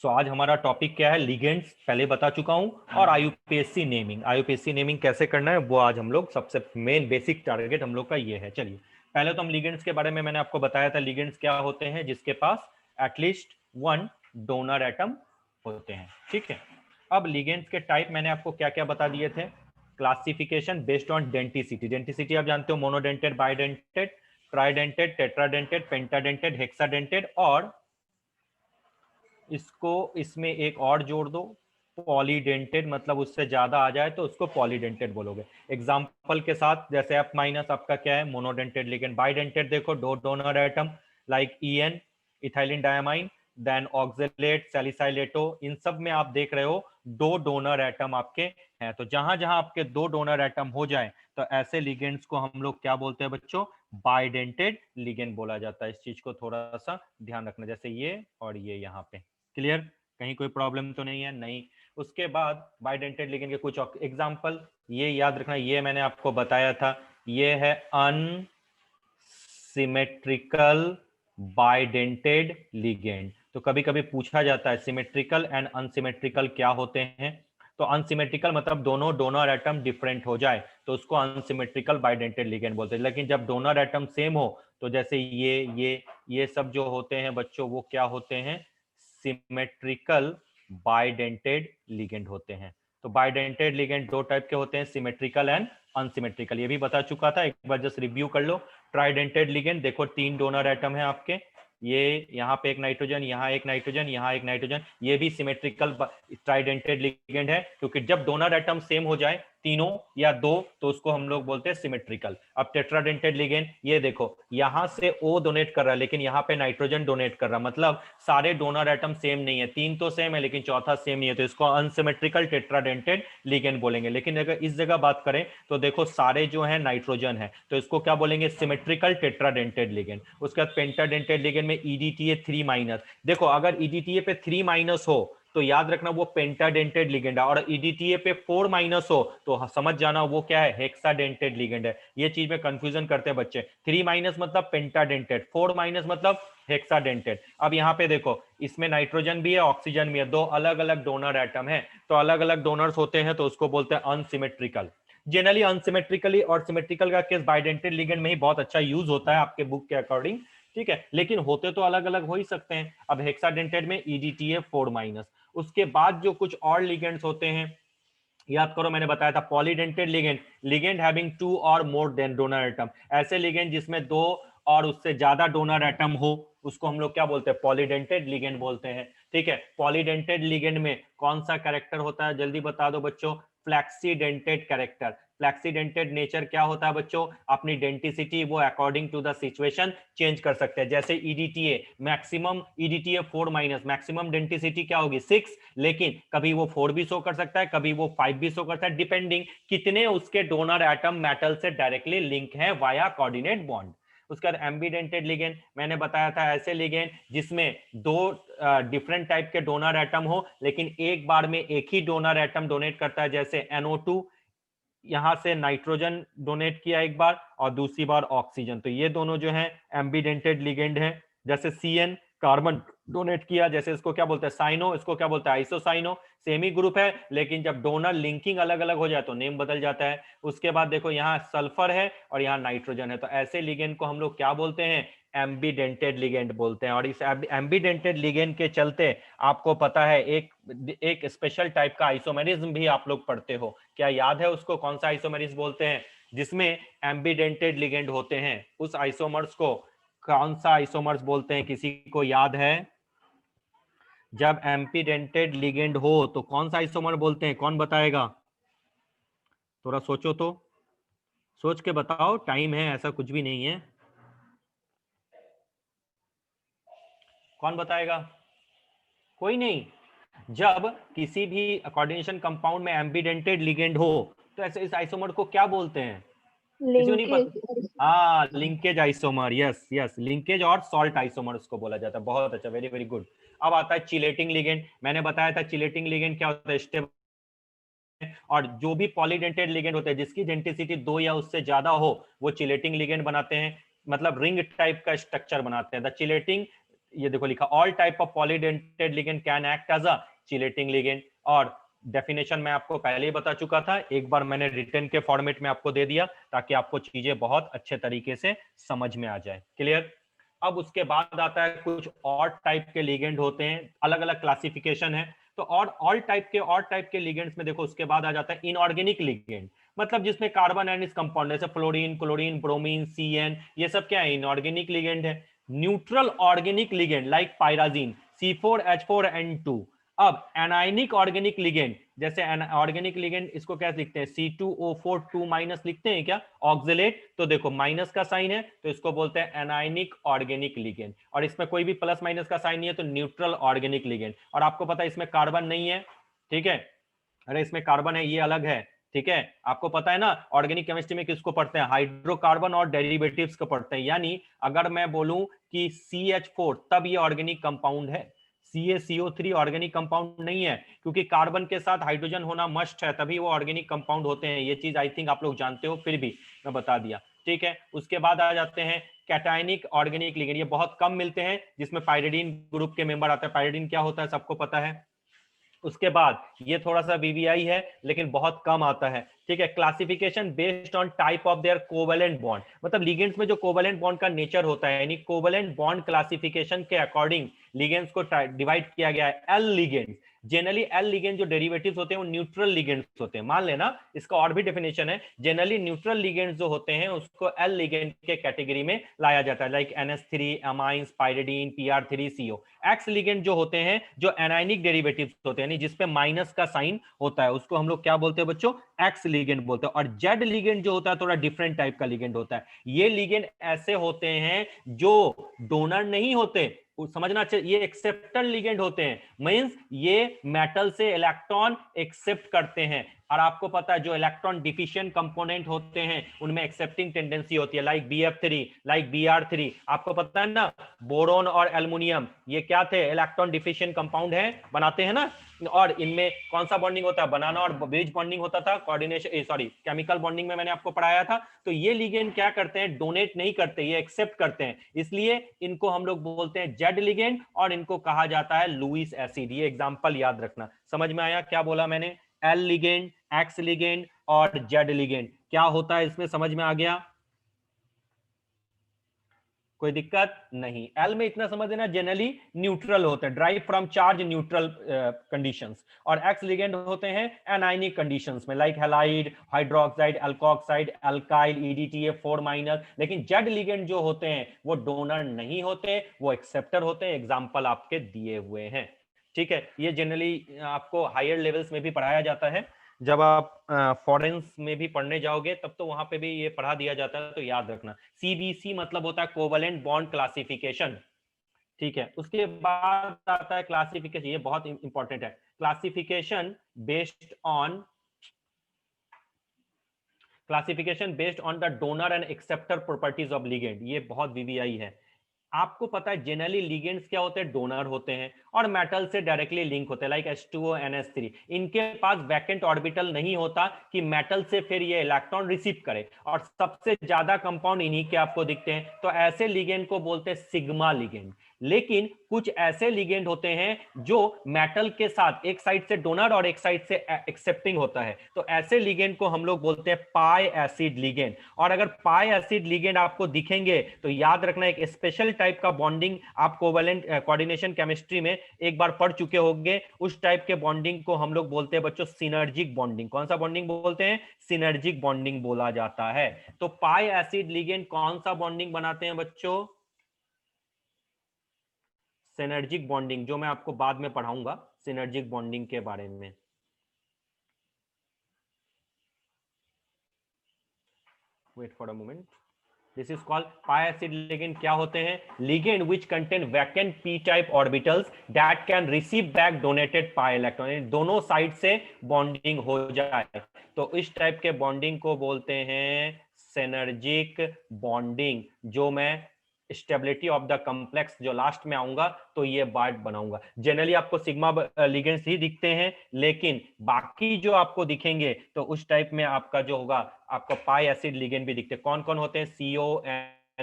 सो आज हमारा टॉपिक क्या है, लिगेंड्स पहले बता चुका हूं, और आईयूपीएससी नेमिंग। आईयूपीएससी नेमिंग कैसे करना है वो आज हम लोग सबसे मेन बेसिक टारगेट हम लोग का ये है। चलिए पहले तो हम लिगेंड्स के बारे में मैंने आपको बताया था। लिगेंड्स क्या होते हैं? जिसके पास एटलीस्ट वन डोनर एटम होते हैं। ठीक है, अब लिगेंड्स के टाइप मैंने आपको क्या क्या बता दिए थे। Classification based on denticity. Denticity आप जानते हो, मोनोडेंटेड, बाइडेंटेड, ट्राइडेंटेड, टेट्राडेंटेड, पेंटाडेंटेड, हेक्साडेंटेड, और इसको इसमें एक और जोड़ दो, पॉलीडेंटेड, मतलब उससे ज्यादा आ जाए तो उसको पॉलीडेंटेड बोलोगे। एग्जांपल के साथ, जैसे F माइनस आपका क्या है? मोनोडेंटेड। लेकिन बाइडेंटेड देखो, दो donor atom like EN, ethylenediamine, then oxalate, salicylato, इन सब में आप देख रहे हो दो डोनर एटम आपके हैं। तो जहां जहां आपके दो डोनर एटम हो जाए तो ऐसे लिगेंड्स को हम लोग क्या बोलते हैं बच्चों? बाइडेंटेड लिगेंड बोला जाता है। इस चीज को थोड़ा सा ध्यान रखना, जैसे ये और ये यहाँ पे। क्लियर? कहीं कोई प्रॉब्लम तो नहीं है? नहीं। उसके बाद बाइडेंटेड लिगेंड के कुछ एग्जांपल ये याद रखना, ये मैंने आपको बताया था। ये है अनसिमेट्रिकल बाइडेंटेड लिगेंड। तो कभी कभी पूछा जाता है सिमेट्रिकल एंड अनसिमेट्रिकल क्या होते हैं। तो अनसिमेट्रिकल मतलब दोनों डोनर एटम डिफरेंट हो जाए तो उसको अनसिमेट्रिकल बाइडेंटेड लिगेंड बोलते हैं। लेकिन जब डोनर एटम सेम हो तो जैसे ये सब जो होते हैं बच्चों, वो क्या होते हैं? सिमेट्रिकल बाइडेंटेड लिगेंड होते हैं। तो बाइडेंटेड लिगेंड दो टाइप के होते हैं, सिमेट्रिकल एंड अनसिमेट्रिकल। ये भी बता चुका था, एक बार जस्ट रिव्यू कर लो। ट्राइडेंटेड लिगेंड देखो, तीन डोनर एटम है आपके, ये यहाँ पे एक नाइट्रोजन, यहाँ एक नाइट्रोजन, यहाँ एक नाइट्रोजन, ये भी सिमेट्रिकल ट्राइडेंटेड लिगेंड है, क्योंकि जब डोनर एटम सेम हो जाए तीनों या दो तो उसको हम लोग बोलते हैं सिमेट्रिकल। अब टेट्राडेंटेड लिगेंड, ये देखो यहां से O डोनेट कर रहा है लेकिन यहाँ पे नाइट्रोजन डोनेट कर रहा है, मतलब सारे डोनर एटम सेम नहीं है, तीन तो सेम है लेकिन चौथा सेम नहीं है, तो इसको अनसिमेट्रिकल टेट्राडेंटेड लिगेंड बोलेंगे। लेकिन अगर इस जगह बात करें तो देखो सारे जो है नाइट्रोजन है, तो इसको क्या बोलेंगे? Symmetrical tetradentate ligand. उसके बाद पेंटाडेंटेड लिगेंड में EDTA 3 माइनस। देखो अगर EDTA पे 3 माइनस हो तो याद रखना वो पेंटाडेंटेड लिगेंड है, और EDTA पे 4 माइनस हो तो समझ जाना वो क्या है? हेक्साडेंटेड लिगेंड है। ये चीज में कंफ्यूजन करते हैं बच्चे। 3 माइनस मतलब पेंटाडेंटेड, 4 माइनस मतलब हेक्साडेंटेड। अब यहाँ पे देखो इसमें नाइट्रोजन भी है, ऑक्सीजन भी है, दो अलग अलग डोनर एटम है, तो अलग अलग डोनर्स होते हैं तो उसको बोलते हैं अनसिमेट्रिकल। जनरली अनसिमेट्रिकली और सिमेट्रिकल का केस बाइडेंटेड लिगेंड में ही बहुत अच्छा यूज होता है आपके बुक के अकॉर्डिंग। ठीक है, लेकिन होते तो अलग अलग हो ही सकते हैं। अब हेक्साडेंटेड में EDTA 4 माइनस। उसके बाद जो कुछ और लिगेंड्स होते हैं, याद करो मैंने बताया था polydentate ligand, ligand having two और मोर देन डोनर एटम। ऐसे लिगेंड जिसमें दो और उससे ज्यादा डोनर एटम हो उसको हम लोग क्या बोलते हैं? पॉलीडेंटेड लिगेंड बोलते हैं। ठीक है, पॉलीडेंटेड लिगेंड में कौन सा कैरेक्टर होता है? जल्दी बता दो बच्चों। फ्लैक्सीडेंटेड कैरेक्टर। फ्लैक्सीडेंटेड नेचर क्या होता है बच्चों? अपनी डेंटिसिटी वो according to the situation change कर सकते हैं। जैसे EDTA maximum, EDTA 4 minus, maximum denticity क्या होगी? 6, लेकिन कभी वो 4 भी शो कर सकता है, कभी वो 5 भी शो करता है, डिपेंडिंग कितने उसके डोनर एटम मेटल से डायरेक्टली लिंक है वाया कोऑर्डिनेट बॉन्ड। उसके बाद एम्बीडेंटेड लिगेंड मैंने बताया था, ऐसे लिगेंड जिसमें दो डिफरेंट टाइप के डोनर एटम हो लेकिन एक बार में एक ही डोनर एटम डोनेट करता है। जैसे NO2, यहां से नाइट्रोजन डोनेट किया एक बार और दूसरी बार ऑक्सीजन, तो ये दोनों जो है एम्बीडेंटेड लिगेंड है। जैसे CN कार्बन डोनेट किया, जैसे इसको क्या बोलते हैं? साइनो, इसको क्या बोलते हैं? आइसोसाइनो। सेम ही ग्रुप है लेकिन जब डोनर लिंकिंग अलग अलग हो जाए तो नेम बदल जाता है। उसके बाद देखो यहाँ सल्फर है और यहाँ नाइट्रोजन है, तो ऐसे लिगेंड को हम लोग क्या बोलते हैं? एम्बीडेंटेड लिगेंड बोलते हैं। और इस एम्बीडेंटेड लिगेंड के चलते आपको पता है एक स्पेशल टाइप का आइसोमेरिज्म भी आप लोग पढ़ते हो, क्या याद है उसको? कौन सा आइसोमेरिज्म बोलते हैं? जिसमें एम्बीडेंटेड लिगेंड होते हैं, उस आइसोमर्स को कौन सा आइसोमर्स बोलते हैं? किसी को याद है? जब एम्बीडेंटेड लिगेंड हो तो कौन सा आइसोमर बोलते हैं? कौन बताएगा? थोड़ा सोचो तो, सोच के बताओ, टाइम है, ऐसा कुछ भी नहीं है। कौन बताएगा? कोई नहीं। जब किसी भी कोऑर्डिनेशन कंपाउंड में एम्बीडेंटेड लिगेंड हो तो ऐसे इस आइसोमर को क्या बोलते हैं? किसी को नहीं लिंकेज। पता? हाँ, linkage isomer. Yes yes, linkage और सॉल्ट आइसोमर उसको बोला जाता है। बहुत अच्छा, वेरी वेरी गुड। अब आता है चिलेटिंग लिगेंड। मैंने बताया था चिलेटिंग लिगेंड क्या होता है? स्टेबल। और जो भी पॉलीडेंटेड लिगेंड होते हैं जिसकी डेंटिसिटी 2 या उससे ज्यादा हो वो चिलेटिंग लिगेंड बनाते हैं, मतलब रिंग टाइप का स्ट्रक्चर बनाते हैं। द चिलेटिंग ये देखो लिखा, all type of polydentate ligand can act as a chelating ligand. और डेफिनेशन मैं आपको पहले ही बता चुका था, एक बार मैंने रिटर्न के फॉर्मेट में आपको दे दिया ताकि आपको चीजें बहुत अच्छे तरीके से समझ में आ जाए। क्लियर? अब उसके बाद आता है कुछ और टाइप के लिगेंड होते हैं, अलग अलग क्लासिफिकेशन है। तो और ऑल टाइप के लिगेंड्स में देखो उसके बाद आ जाता है इनऑर्गेनिक लिगेंड, मतलब जिसमें कार्बन एंड इस कंपाउंड, जैसे फ्लोरीन, क्लोरीन, ब्रोमीन, CN, ये सब क्या है? इनऑर्गेनिक लिगेंड है। Neutral organic ligand like पायराजीन, C4H4N2। अब एनायनिक ऑर्गेनिक लिगेंड, जैसे ऑर्गेनिक लिगेंड इसको क्या लिखते हैं? C2O4 2- लिखते हैं क्या? ऑक्सिलेट, तो देखो माइनस का साइन है तो इसको बोलते हैं एनायनिक ऑर्गेनिक लिगेंड, और इसमें कोई भी प्लस माइनस का साइन नहीं है तो न्यूट्रल ऑर्गेनिक लिगेंड। और आपको पता है इसमें कार्बन नहीं है, ठीक है? अरे इसमें कार्बन है, ये अलग है, ठीक है? आपको पता है ना ऑर्गेनिक केमिस्ट्री में किसको पढ़ते हैं? हाइड्रोकार्बन और डेरिवेटिव्स को पढ़ते हैं। यानी अगर मैं बोलूं कि CH4 तब ये ऑर्गेनिक कंपाउंड है, CaCO3 ऑर्गेनिक कंपाउंड नहीं है, क्योंकि कार्बन के साथ हाइड्रोजन होना मस्ट है, तभी वो ऑर्गेनिक कंपाउंड होते हैं। ये चीज आई थिंक आप लोग जानते हो, फिर भी मैं बता दिया, ठीक है? उसके बाद आ जाते हैं कैटायनिक ऑर्गेनिक लिगेंड, ये बहुत कम मिलते हैं, जिसमें पाइरिडीन ग्रुप के मेंबर आता है। पाइरिडीन क्या होता है सबको पता है। उसके बाद ये थोड़ा सा VVI है लेकिन बहुत कम आता है, ठीक है? Classification based on type of their covalent bond, मतलब लिगेंड्स में जो कोवेलेंट बॉन्ड का नेचर होता है, यानी कोवेलेंट बॉन्ड क्लासिफिकेशन के अकॉर्डिंग लिगेंड्स को डिवाइड किया गया है। L ligand, generally L ligand जो डेरिवेटिव्स होते हैं वो न्यूट्रल लिगेंड्स होते हैं, मान लेना, इसका और भी डेफिनेशन है। जनरली न्यूट्रल लिगेंड्स जो होते हैं उसको एल लिगेंड के कैटेगरी में लाया जाता है, like NH3 amines, pyridine, PR3CO। X ligand जो होते हैं जो एनायनिक डेरिवेटिव्स होते हैं, यानी जिसपे माइनस का साइन होता है, उसको हम लोग क्या बोलते हैं बच्चों? एक्स लिगेंड बोलते हैं। और जेड लिगेंड जो होता है थोड़ा डिफरेंट टाइप का लिगेंड होता है। ये लिगेंड ऐसे होते हैं जो डोनर नहीं होते, समझना चाहिए, ये एक्सेप्टर लिगेंड होते हैं, मींस ये मेटल से इलेक्ट्रॉन एक्सेप्ट करते हैं। और आपको पता है जो इलेक्ट्रॉन डिफिशिएंट कंपोनेंट होते हैं उनमें एक्सेप्टिंग टेंडेंसी होती है, लाइक BF3, लाइक BR3। आपको पता है ना बोरोन और एल्युमिनियम ये क्या थे? इलेक्ट्रॉन डिफिशिएंट कंपाउंड है, बनाते हैं ना। और इनमें कौन सा बॉन्डिंग होता है? बनाना और ब्रिज बॉन्डिंग होता था, कोऑर्डिनेशन, सॉरी केमिकल बॉन्डिंग में मैंने आपको पढ़ाया था। तो ये लिगेंड क्या करते हैं? डोनेट नहीं करते, ये एक्सेप्ट करते हैं, इसलिए इनको हम लोग बोलते हैं जेड लिगेंड, और इनको कहा जाता है लुईस एसिड। ये एग्जांपल याद रखना। समझ में आया क्या बोला मैंने? एल लिगेंड, एक्स लिगेंड और जेड लिगेंड क्या होता है इसमें, समझ में आ गया? कोई दिक्कत नहीं। एल में इतना समझ देना जनरली न्यूट्रल होते हैं, drive from charge neutral conditions. और एक्स लिगेंड होते हैं एनायनिक कंडीशंस में, like halide, hydroxide, alkoxide, alkyl, EDTA4-। लेकिन जेड लिगेंड जो होते हैं वो डोनर नहीं होते, वो एक्सेप्टर होते हैं। एग्जाम्पल आपके दिए हुए हैं, ठीक है? ये जनरली आपको हायर लेवल्स में भी पढ़ाया जाता है, जब आप फॉरेंस में भी पढ़ने जाओगे तब तो वहां पे भी ये पढ़ा दिया जाता है, तो याद रखना। CBC मतलब होता है कोवेलेंट बॉन्ड क्लासिफिकेशन, ठीक है? उसके बाद आता है क्लासिफिकेशन, ये बहुत इंपॉर्टेंट है, classification based on the donor and acceptor properties of ligand. ये बहुत VVI है। आपको पता है जनरली लिगेंड्स क्या होते हैं? डोनर होते हैं और मेटल से डायरेक्टली लिंक होते हैं, लाइक H2O NH3। इनके पास वैकेंट ऑर्बिटल नहीं होता कि मेटल से फिर ये इलेक्ट्रॉन रिसीव करे, और सबसे ज्यादा कंपाउंड इन्हीं के आपको दिखते हैं, तो ऐसे लिगेंड को बोलते हैं सिग्मा लिगेंड। लेकिन कुछ ऐसे लिगेंड होते हैं जो मेटल के साथ एक साइड से डोनर और एक साइड से एक्सेप्टिंग होता है, तो ऐसे लिगेंड को हम लोग बोलते हैं पाई एसिड लिगेंड। और अगर पाई एसिड लिगेंड आपको दिखेंगे तो याद रखना एक स्पेशल टाइप का बॉन्डिंग आप कोवेलेंट कोऑर्डिनेशन केमिस्ट्री में एक बार पढ़ चुके होंगे, उस टाइप के बॉन्डिंग को हम लोग बोलते हैं बच्चों सिनर्जिक बॉन्डिंग। कौन सा बॉन्डिंग बोलते हैं? सिनर्जिक बॉन्डिंग बोला जाता है। तो पाई एसिड लिगेंड कौन सा बॉन्डिंग बनाते हैं बच्चों? सिनर्जिक बॉन्डिंग, जो मैं आपको बाद में पढ़ाऊंगा सिनर्जिक बॉन्डिंग के बारे में। Wait for a moment. This is called pi acid ligand. क्या होते हैं? Ligand which contain vacant p type orbitals that can receive back donated pi electron, दोनों साइड से बॉन्डिंग हो जाए, तो इस टाइप के बॉन्डिंग को बोलते हैं सिनर्जिक बॉन्डिंग। जो मैं स्टेबिलिटी ऑफ द कॉम्प्लेक्स जो लास्ट में आऊंगा तो ये बात बनाऊंगा। जनरली आपको सिग्मा लिगेंड्स ही दिखते हैं, लेकिन बाकी जो आपको दिखेंगे तो उस टाइप में आपका जो होगा आपको पाई एसिड लिगेंड भी दिखते हैं। कौन कौन होते हैं? CO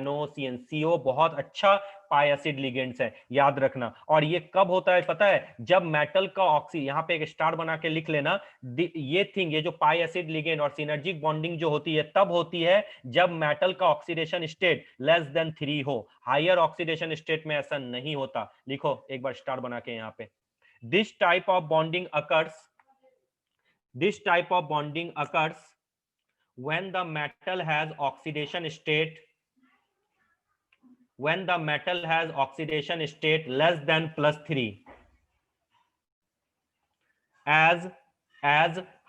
NOCN, CO बहुत अच्छा पाई एसिड लिगेंड्स है, याद रखना। और ये कब होता है पता है? जब मेटल का ऑक्सी, यहाँ पे एक स्टार बना के लिख लेना, ये जो पाई एसिड लिगेंड और सिनर्जिक बॉन्डिंग जो होती है तब होती है जब मेटल का ऑक्सीडेशन स्टेट लेस देन 3 हो। हायर ऑक्सीडेशन स्टेट में ऐसा नहीं होता। लिखो एक बार स्टार बना के यहाँ पे। This type of bonding occurs, this type of bonding occurs when the metal has oxidation state, when the metal has oxidation state less than +3, as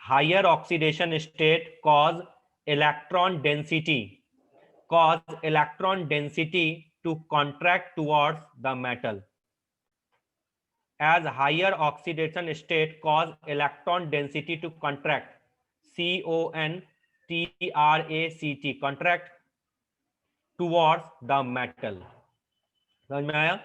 higher oxidation state cause electron density to contract towards the metal, as higher oxidation state cause electron density to contract, CONTRACT, contract towards the metal। समझ में आया?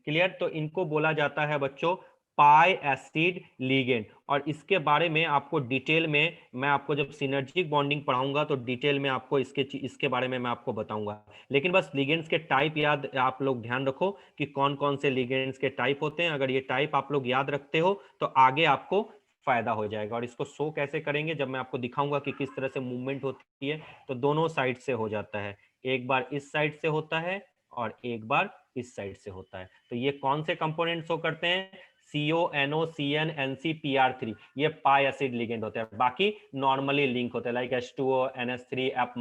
Clear? तो इनको बोला जाता है बच्चों पाई acid ligand. और इसके बारे में आपको डिटेल में, मैं आपको जब सिनर्जिक बॉन्डिंग पढ़ाऊंगा तो डिटेल में आपको इसके बारे में मैं आपको बताऊंगा। लेकिन बस लिगेंड्स के टाइप याद, आप लोग ध्यान रखो कि कौन कौन से लिगेंड्स के टाइप होते हैं। अगर ये टाइप आप लोग याद रखते हो तो आगे आपको फायदा हो जाएगा। और इसको शो कैसे करेंगे, जब मैं आपको दिखाऊंगा कि किस तरह से मूवमेंट होती है। तो दोनों साइड से हो जाता है, एक बार इस साइड से होता है और एक बार इस साइड से होता है। तो ये कौन से कंपोनेंट शो करते हैं? CONOCN NCPR3, ये पाई एसिड लिगेंड होते हैं। बाकी नॉर्मली लिंक होते हैं, like H2O NH3 F-,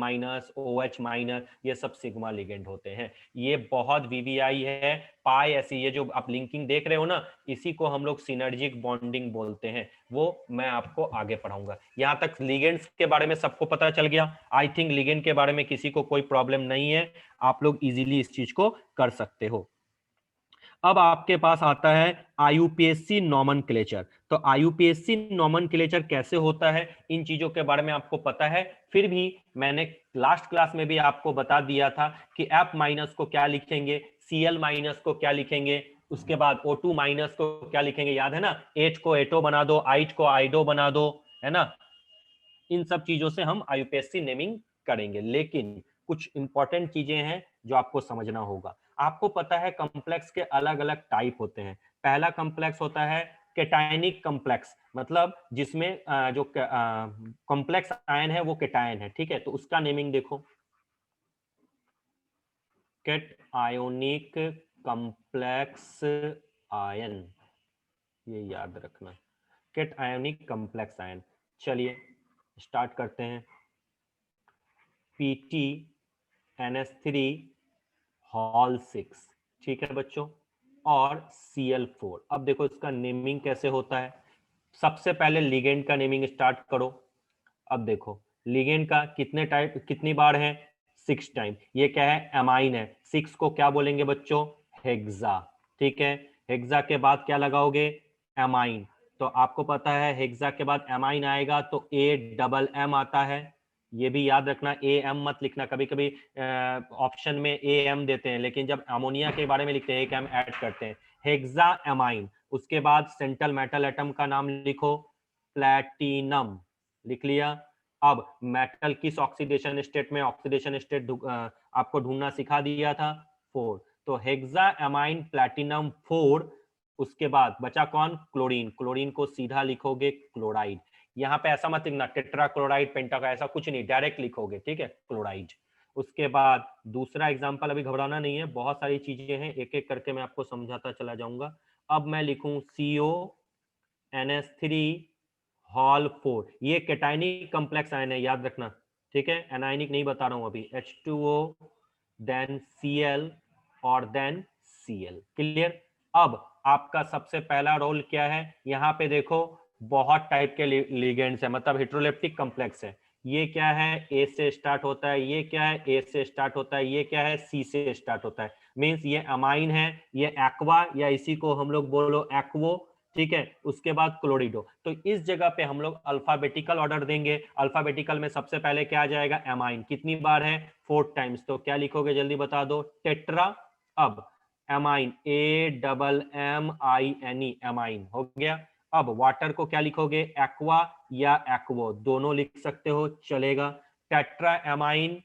OH-, ये सब सिग्मा लिगेंड होते हैं। ये बहुत VVI है पाई एसिड। ये जो आप लिंकिंग देख रहे हो ना, इसी को हम लोग सिनर्जिक बॉन्डिंग बोलते हैं। वो मैं आपको आगे पढ़ाऊंगा। यहाँ तक लिगेंड्स के बारे में सबको पता चल गया। आई थिंक लिगेंड के बारे में किसी को कोई प्रॉब्लम नहीं है, आप लोग इजीली इस चीज को कर सकते हो। अब आपके पास आता है IUPAC नॉमेनक्लेचर। तो IUPAC नॉमेनक्लेचर कैसे होता है, इन चीजों के बारे में आपको पता है। फिर भी मैंने लास्ट क्लास में भी आपको बता दिया था कि F- को क्या लिखेंगे, Cl- को क्या लिखेंगे, उसके बाद O2- को क्या लिखेंगे, याद है ना? H को एटो बना दो, आइट को आइडो बना दो, है ना? इन सब चीजों से हम IUPAC नेमिंग करेंगे। लेकिन कुछ इंपॉर्टेंट चीजें हैं जो आपको समझना होगा। आपको पता है कॉम्प्लेक्स के अलग अलग टाइप होते हैं। पहला कॉम्प्लेक्स होता है केटायनिक कॉम्प्लेक्स, मतलब जिसमें जो कॉम्प्लेक्स आयन है वो केटायन है, ठीक है? तो उसका नेमिंग देखो, केटायोनिक कॉम्प्लेक्स आयन, ये याद रखना, केटायोनिक कॉम्प्लेक्स आयन। चलिए स्टार्ट करते हैं। PTNS3 हॉल 6, ठीक है बच्चों, और Cl4। अब देखो इसका नेमिंग कैसे होता है। सबसे पहले लिगेंड का नेमिंग स्टार्ट करो। अब देखो लिगेंड का कितने टाइप, कितनी बार है? 6 टाइम। ये क्या है? एमाइन है। 6 को क्या बोलेंगे बच्चों? हेक्सा, ठीक है? हेक्सा के बाद क्या लगाओगे? एमाइन। तो आपको पता है हेक्सा के बाद एमाइन आएगा तो AMM आता है। ये भी याद रखना, AM मत लिखना। कभी कभी ऑप्शन में AM देते हैं, लेकिन जब अमोनिया के बारे में लिखते हैं एक M ऐड करते हैं। Hexa amine. उसके बाद सेंट्रल मेटल एटम का नाम लिखो, प्लैटिनम, लिख लिया। अब मेटल किस ऑक्सीडेशन स्टेट में, ऑक्सीडेशन स्टेट आपको ढूंढना सिखा दिया था, 4। तो हेक्सा एमाइन प्लैटिनम 4। उसके बाद बचा कौन? क्लोरीन। क्लोरीन को सीधा लिखोगे क्लोराइड। यहाँ पे ऐसा मत लिखना टेट्रा क्लोराइड पेंटा का, ऐसा कुछ नहीं, डायरेक्ट लिखोगे, ठीक है? क्लोराइड। उसके बाद दूसरा एग्जांपल, अभी घबराना नहीं है, बहुत सारी चीजें हैं, एक एक करके मैं आपको समझाता चला जाऊंगा। अब मैं लिखूं CONS3 हॉल 4। ये कैटायनिक कॉम्प्लेक्स आयन है, याद रखना, ठीक है? एनायनिक नहीं बता रहा हूं अभी। H2O देन Cl और देन Cl। क्लियर? अब आपका सबसे पहला रोल क्या है? यहाँ पे देखो बहुत टाइप के लिगेंड्स है, मतलब हेट्रोलेप्टिक कॉम्प्लेक्स है। ये क्या है? A से स्टार्ट होता है। ये क्या है? A से स्टार्ट होता है। ये क्या है? C से स्टार्ट होता है। मींस ये अमाइन है, ये एक्वा, या इसी को हम लोग बोलो एक्वो, ठीक है? उसके बाद क्लोरिडो। तो इस जगह पे हम लोग अल्फाबेटिकल ऑर्डर देंगे। अल्फाबेटिकल में सबसे पहले क्या आ जाएगा? एमाइन। कितनी बार है? 4 टाइम्स। तो क्या लिखोगे जल्दी बता दो? टेट्रा। अब एमाइन, AMMINE, एमाइन हो गया। अब वाटर को क्या लिखोगे? एक्वा या एक्वो, दोनों लिख सकते हो, चलेगा। टेट्राएमाइन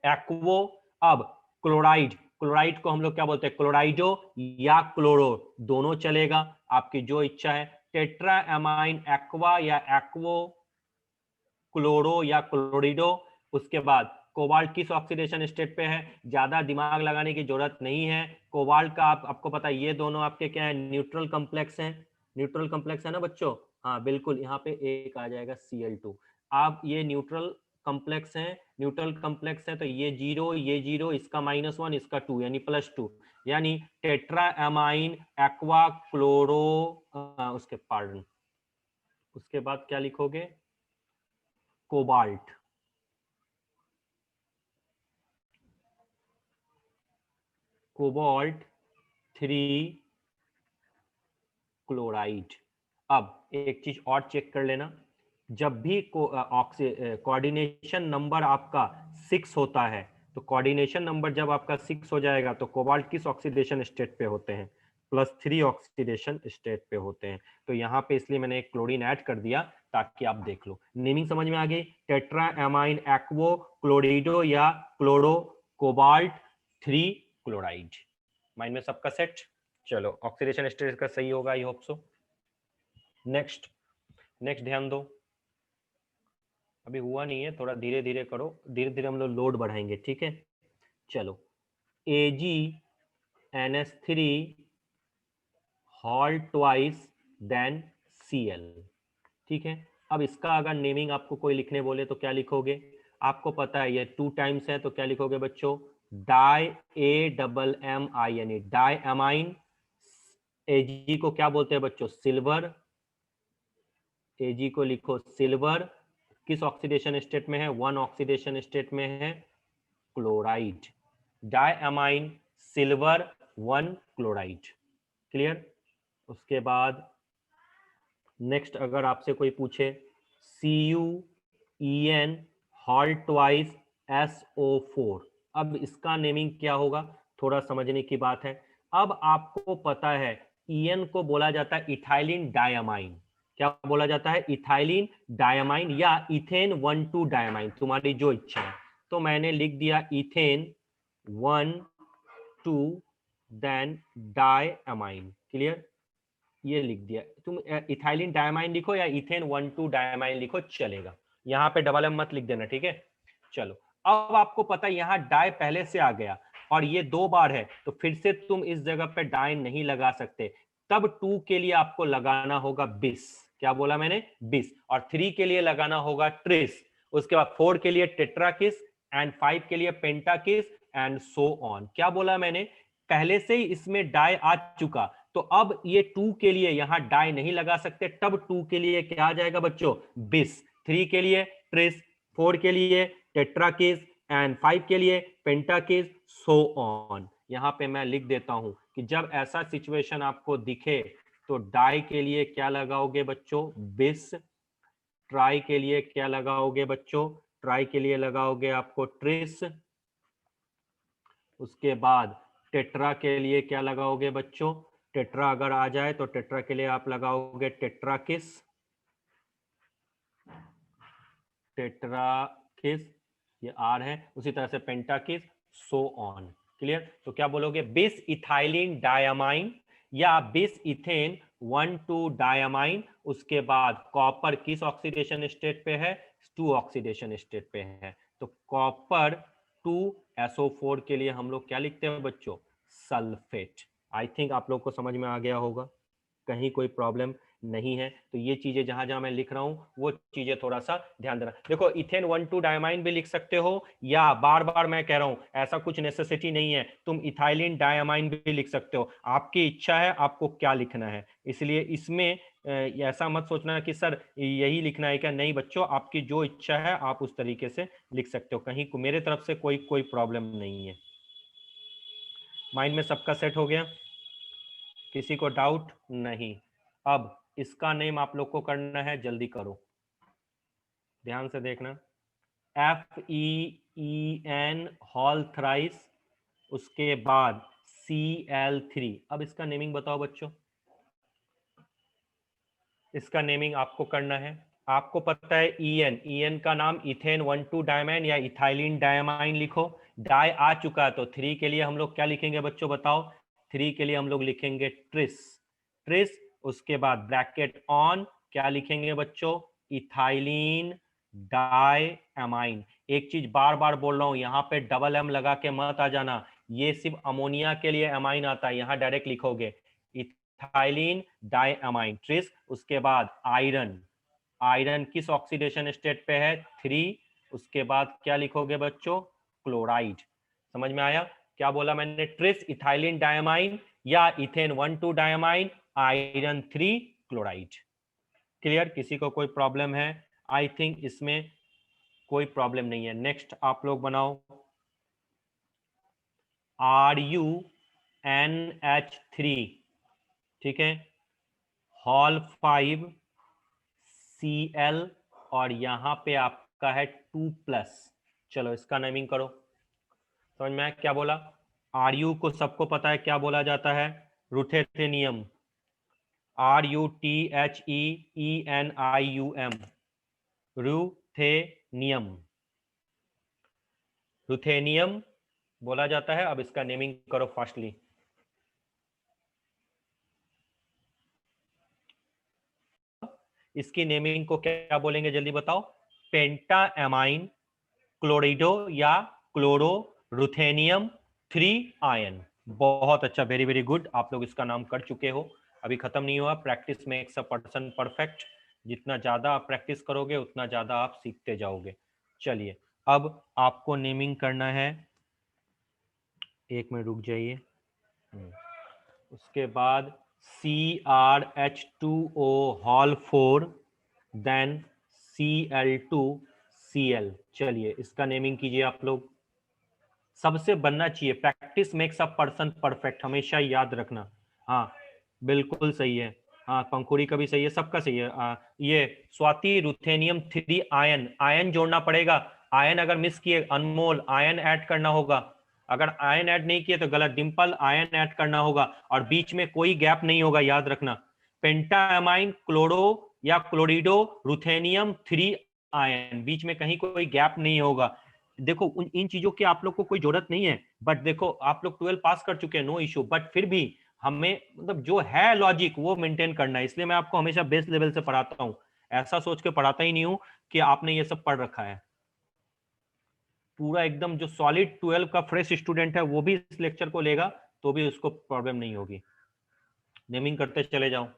एक्वो। अब क्लोराइड, क्लोराइड को हम लोग क्या बोलते हैं, क्लोराइडो या क्लोरो, दोनों चलेगा, आपकी जो इच्छा है। टेट्राएमाइन एक्वा या एक्वो, क्लोरो या क्लोरिडो। उसके बाद कोबाल्ट किस ऑक्सीडेशन स्टेट पे है, ज्यादा दिमाग लगाने की जरूरत नहीं है। कोबाल्ट का आपको पता है, ये दोनों आपके क्या है, न्यूट्रल कॉम्प्लेक्स हैं। न्यूट्रल कॉम्प्लेक्स है ना बच्चों, हाँ बिल्कुल, यहाँ पे एक आ जाएगा Cl2। आप ये न्यूट्रल कॉम्प्लेक्स हैं, न्यूट्रल कॉम्प्लेक्स है, तो ये जीरो, इसका -1, इसका 2 यानी +2, यानी टेट्राएमाइन एक्वा क्लोरो, उसके पार्डन, उसके बाद क्या लिखोगे, कोबाल्ट, कोबाल्ट 3 क्लोराइड। अब एक चीज और चेक कर लेना, जब भी कोऑर्डिनेशन नंबर आपका 6 होता है, तो कोऑर्डिनेशन नंबर जब आपका 6 हो जाएगा तो कोबाल्ट किस ऑक्सीडेशन स्टेट पे होते हैं, +3 ऑक्सीडेशन स्टेट पे होते हैं। तो यहाँ पे इसलिए मैंने एक क्लोरीन ऐड कर दिया ताकि आप देख लो। नेमिंग समझ में आ गई, टेट्राएमाइन एक्वो क्लोरिडो या क्लोरो कोबाल्ट 3 क्लोराइड। माइंड में सबका सेट। चलो ऑक्सीडेशन स्टेट का सही होगा, I hope so. Next, next ध्यान दो, अभी हुआ नहीं है, थोड़ा धीरे धीरे करो, धीरे धीरे हम लोग लोड बढ़ाएंगे, ठीक है। चलो, AgNH3 hall twice then Cl, ठीक है। अब इसका अगर नेमिंग आपको कोई लिखने बोले तो क्या लिखोगे, आपको पता है ये 2 टाइम्स है, तो क्या लिखोगे बच्चों, di AMMINE, di ammine. Ag को क्या बोलते हैं बच्चों, सिल्वर, Ag को लिखो सिल्वर, किस ऑक्सीडेशन स्टेट में है, 1 ऑक्सीडेशन स्टेट में है, chloride, diamine silver 1 chloride, clear. उसके बाद नेक्स्ट अगर आपसे कोई पूछे CuEn हॉल ट्वाइस SO4, अब इसका नेमिंग क्या होगा, थोड़ा समझने की बात है। अब आपको पता है En को बोला जाता है इथाइलिन डायमाइन, क्या बोला जाता है, इथाइलिन डायमाइन या इथेन 1,2 डायमाइन, तुम्हारी जो इच्छा है। तो मैंने लिख दिया इथेन 1,2 देन डायमाइन, क्लियर, ये लिख दिया। तुम इथाइलिन डायमाइन लिखो या इथेन 1,2 डायमाइन लिखो, चलेगा, यहाँ पे डबल एम मत लिख देना, ठीक है। चलो, अब आपको पता है यहाँ डाई पहले से आ गया और ये 2 बार है, तो फिर से तुम इस जगह पे डाई नहीं लगा सकते, तब 2 के लिए आपको लगाना होगा 20, क्या बोला मैंने, 20, और 3 के लिए लगाना होगा ट्रिस, उसके बाद 4 के लिए टेट्राकिस एंड 5 के लिए पेंटाकिस एंड सो ऑन। क्या बोला मैंने, पहले से ही इसमें डाई आ चुका, तो अब ये 2 के लिए यहां डाई नहीं लगा सकते, तब 2 के लिए क्या आ जाएगा बच्चों, 20, 3 के लिए ट्रिस, 4 के लिए टेट्राकिस एंड 5 के लिए पेंटाकिस, सो ऑन। यहां पे मैं लिख देता हूं कि जब ऐसा सिचुएशन आपको दिखे तो डाई के लिए क्या लगाओगे बच्चों, 20, ट्राई के लिए क्या लगाओगे बच्चों, ट्राई के लिए लगाओगे आपको ट्रिस, उसके बाद टेट्रा के लिए क्या लगाओगे बच्चों, टेट्रा अगर आ जाए तो टेट्रा के लिए आप लगाओगे टेट्राकिस, टेट्राकिस, ये आर है, उसी तरह से पेंटाकिस, सो ऑन, क्लियर। तो क्या बोलोगे, बिस इथाइलिन डायमाइन या बिस इथेन 1,2 डायमाइन, उसके बाद कॉपर किस ऑक्सीडेशन स्टेट पे है, 2 ऑक्सीडेशन स्टेट पे है, तो कॉपर 2SO4 के लिए हम लोग क्या लिखते हैं बच्चों, सल्फेट। आई थिंक आप लोग को समझ में आ गया होगा, कहीं कोई प्रॉब्लम नहीं है। तो ये चीजें जहां जहां मैं लिख रहा हूं वो चीजें थोड़ा सा ध्यान देना। देखो इथेन 1,2 डायमाइन भी लिख सकते हो, या बार बार मैं कह रहा हूं ऐसा कुछ नेसेसिटी नहीं है, तुम इथाइलिन डायमाइन भी लिख सकते हो, आपकी इच्छा है आपको क्या लिखना है। इसलिए इसमें ऐसा मत सोचना कि सर यही लिखना है क्या, नहीं बच्चों, आपकी जो इच्छा है आप उस तरीके से लिख सकते हो, कहीं को मेरे तरफ से कोई प्रॉब्लम नहीं है। माइंड में सबका सेट हो गया, किसी को डाउट नहीं। अब इसका नेम आप लोग को करना है, जल्दी करो, ध्यान से देखना, FeEn हॉल थ्राइस, उसके बाद Cl3। अब इसका नेमिंग बताओ बच्चों, इसका नेमिंग आपको करना है, आपको पता है ईएन का नाम इथेन 1,2 डायमाइन या इथाइलिन डायमाइन लिखो। डाई आ चुका है तो 3 के लिए हम लोग क्या लिखेंगे बच्चों बताओ? 3 के लिए हम लोग लिखेंगे ट्रिस। ट्रिस, उसके बाद ब्रैकेट ऑन क्या लिखेंगे बच्चों? Ethylene diamine. एक चीज बार बार बोल रहा हूं, यहाँ पे डबल एम लगा के मत आ जाना, ये सिर्फ अमोनिया के लिए एमाइन आता है, यहाँ डायरेक्ट लिखोगे इथाइलिन डायमाइन ट्रिस। उसके बाद आयरन, आयरन किस ऑक्सीडेशन स्टेट पे है? 3। उसके बाद क्या लिखोगे बच्चों? क्लोराइड। समझ में आया क्या बोला मैंने? ट्रिस, इथाइलिन डायमाइन या ethane 1,2 diamine, iron 3, chloride. Clear? किसी को कोई प्रॉब्लम है? आई थिंक इसमें कोई प्रॉब्लम नहीं है। नेक्स्ट आप लोग बनाओ RuNH3, ठीक है, हॉल 5 Cl और यहां पे आपका है 2+। चलो इसका नेमिंग करो। समझ में आया क्या बोला? Ru को सबको पता है क्या बोला जाता है? रुथेनियम, RuTHEENIUM, रुथेनियम, रुथेनियम बोला जाता है। अब इसका नेमिंग करो फास्टली। इसकी नेमिंग को क्या बोलेंगे जल्दी बताओ? पेंटा एमाइन क्लोरिडो या क्लोरो रुथेनियम 3 आयन। बहुत अच्छा, वेरी वेरी गुड, आप लोग इसका नाम कर चुके हो। अभी खत्म नहीं हुआ, practice makes a person perfect. जितना ज्यादा आप प्रैक्टिस करोगे उतना ज्यादा आप सीखते जाओगे। चलिए अब आपको नेमिंग करना है। एक मिनट रुक जाइए। उसके बाद CrH2O हॉल 4 देन Cl2Cl। चलिए इसका नेमिंग कीजिए आप लोग। सबसे बनना चाहिए, practice makes a person perfect, हमेशा याद रखना। हाँ बिल्कुल सही है। हाँ पंखुड़ी का भी सही है, सबका सही है। ये स्वाति रुथेनियम 3 आयन, आयन जोड़ना पड़ेगा। आयन अगर मिस किए, अनमोल आयन ऐड करना होगा। अगर आयन ऐड नहीं किए तो गलत। डिंपल आयन ऐड करना होगा और बीच में कोई गैप नहीं होगा, याद रखना। पेंटामाइन क्लोरो या क्लोरिडो रुथेनियम 3 आयन, बीच में कहीं कोई गैप नहीं होगा। देखो इन चीजों की आप लोग को कोई जरूरत नहीं है, बट देखो आप लोग 12 पास कर चुके हैं, नो इशू, बट फिर भी हमें मतलब जो है लॉजिक वो मेंटेन करना है। इसलिए मैं आपको हमेशा बेस लेवल से पढ़ाता हूं, ऐसा सोच के पढ़ाता ही नहीं हूं कि आपने ये सब पढ़ रखा है। पूरा एकदम जो सॉलिड 12 का फ्रेश स्टूडेंट है वो भी इस लेक्चर को लेगा तो भी उसको प्रॉब्लम नहीं होगी। नेमिंग करते चले जाओ।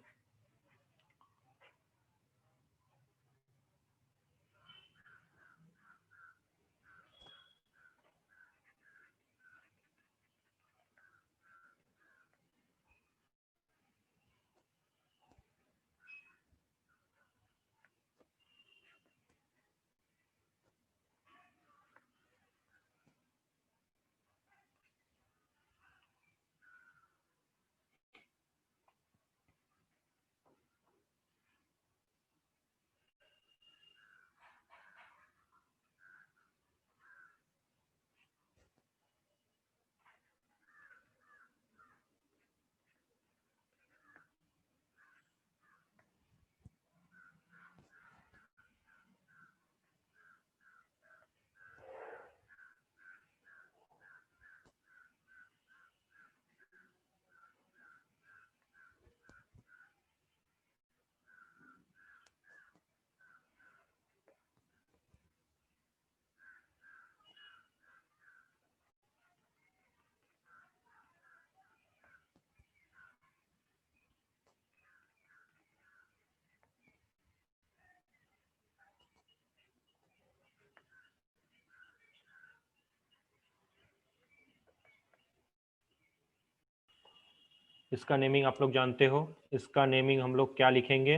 इसका नेमिंग आप लोग जानते हो, इसका नेमिंग हम लोग क्या लिखेंगे?